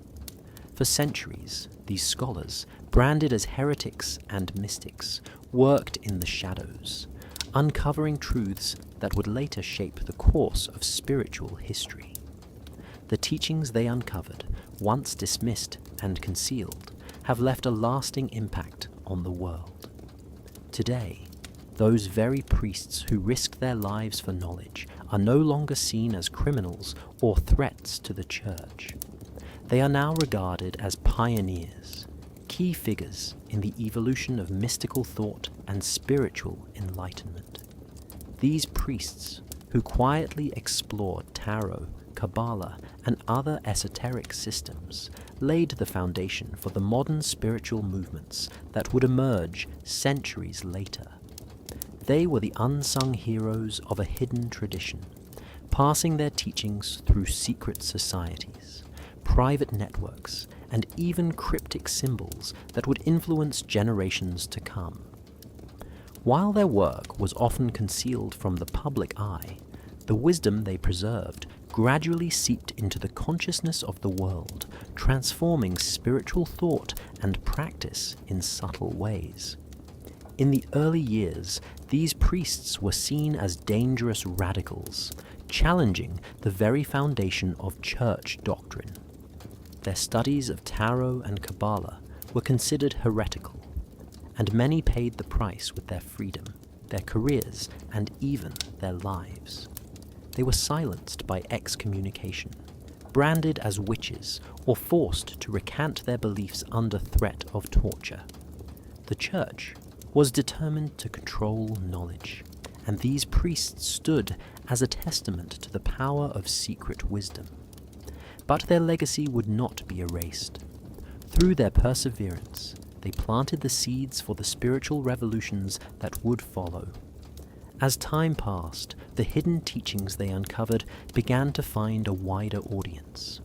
Speaker 1: For centuries, these scholars, branded as heretics and mystics, worked in the shadows, uncovering truths that would later shape the course of spiritual history. The teachings they uncovered, once dismissed and concealed, have left a lasting impact on the world. Today, those very priests who risked their lives for knowledge are no longer seen as criminals or threats to the Church. They are now regarded as pioneers, key figures in the evolution of mystical thought and spiritual enlightenment. These priests, who quietly explored tarot, Kabbalah, and other esoteric systems, laid the foundation for the modern spiritual movements that would emerge centuries later. They were the unsung heroes of a hidden tradition, passing their teachings through secret societies, private networks, and even cryptic symbols that would influence generations to come. While their work was often concealed from the public eye, the wisdom they preserved gradually seeped into the consciousness of the world, transforming spiritual thought and practice in subtle ways. In the early years, these priests were seen as dangerous radicals, challenging the very foundation of church doctrine. Their studies of tarot and Kabbalah were considered heretical, and many paid the price with their freedom, their careers, and even their lives. They were silenced by excommunication, branded as witches, or forced to recant their beliefs under threat of torture. The Church was determined to control knowledge, and these priests stood as a testament to the power of secret wisdom. But their legacy would not be erased. Through their perseverance, they planted the seeds for the spiritual revolutions that would follow. As time passed, the hidden teachings they uncovered began to find a wider audience.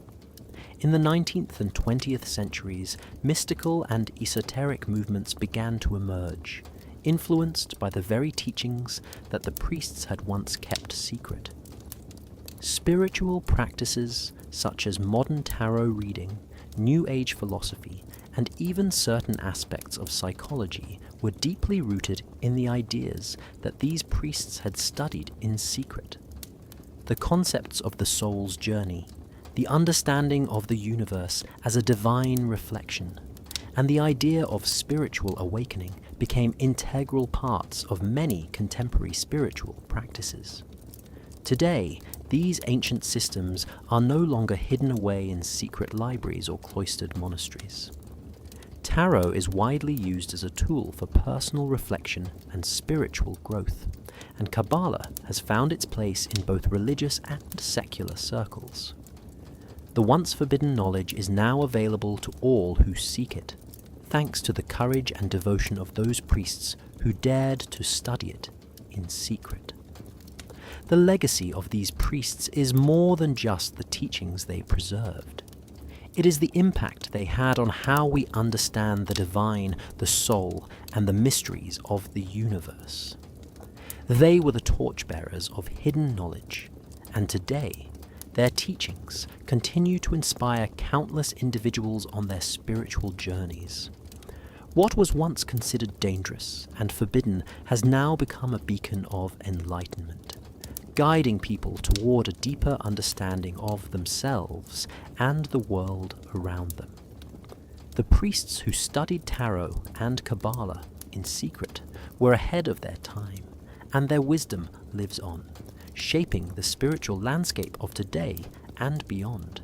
Speaker 1: In the 19th and 20th centuries, mystical and esoteric movements began to emerge, influenced by the very teachings that the priests had once kept secret. Spiritual practices such as modern tarot reading, New Age philosophy, and even certain aspects of psychology were deeply rooted in the ideas that these priests had studied in secret. The concepts of the soul's journey, the understanding of the universe as a divine reflection, and the idea of spiritual awakening became integral parts of many contemporary spiritual practices. Today, these ancient systems are no longer hidden away in secret libraries or cloistered monasteries. Tarot is widely used as a tool for personal reflection and spiritual growth, and Kabbalah has found its place in both religious and secular circles. The once forbidden knowledge is now available to all who seek it, thanks to the courage and devotion of those priests who dared to study it in secret. The legacy of these priests is more than just the teachings they preserved. It is the impact they had on how we understand the divine, the soul, and the mysteries of the universe. They were the torchbearers of hidden knowledge, and today, their teachings continue to inspire countless individuals on their spiritual journeys. What was once considered dangerous and forbidden has now become a beacon of enlightenment, guiding people toward a deeper understanding of themselves and the world around them. The priests who studied tarot and Kabbalah in secret were ahead of their time, and their wisdom lives on, shaping the spiritual landscape of today and beyond.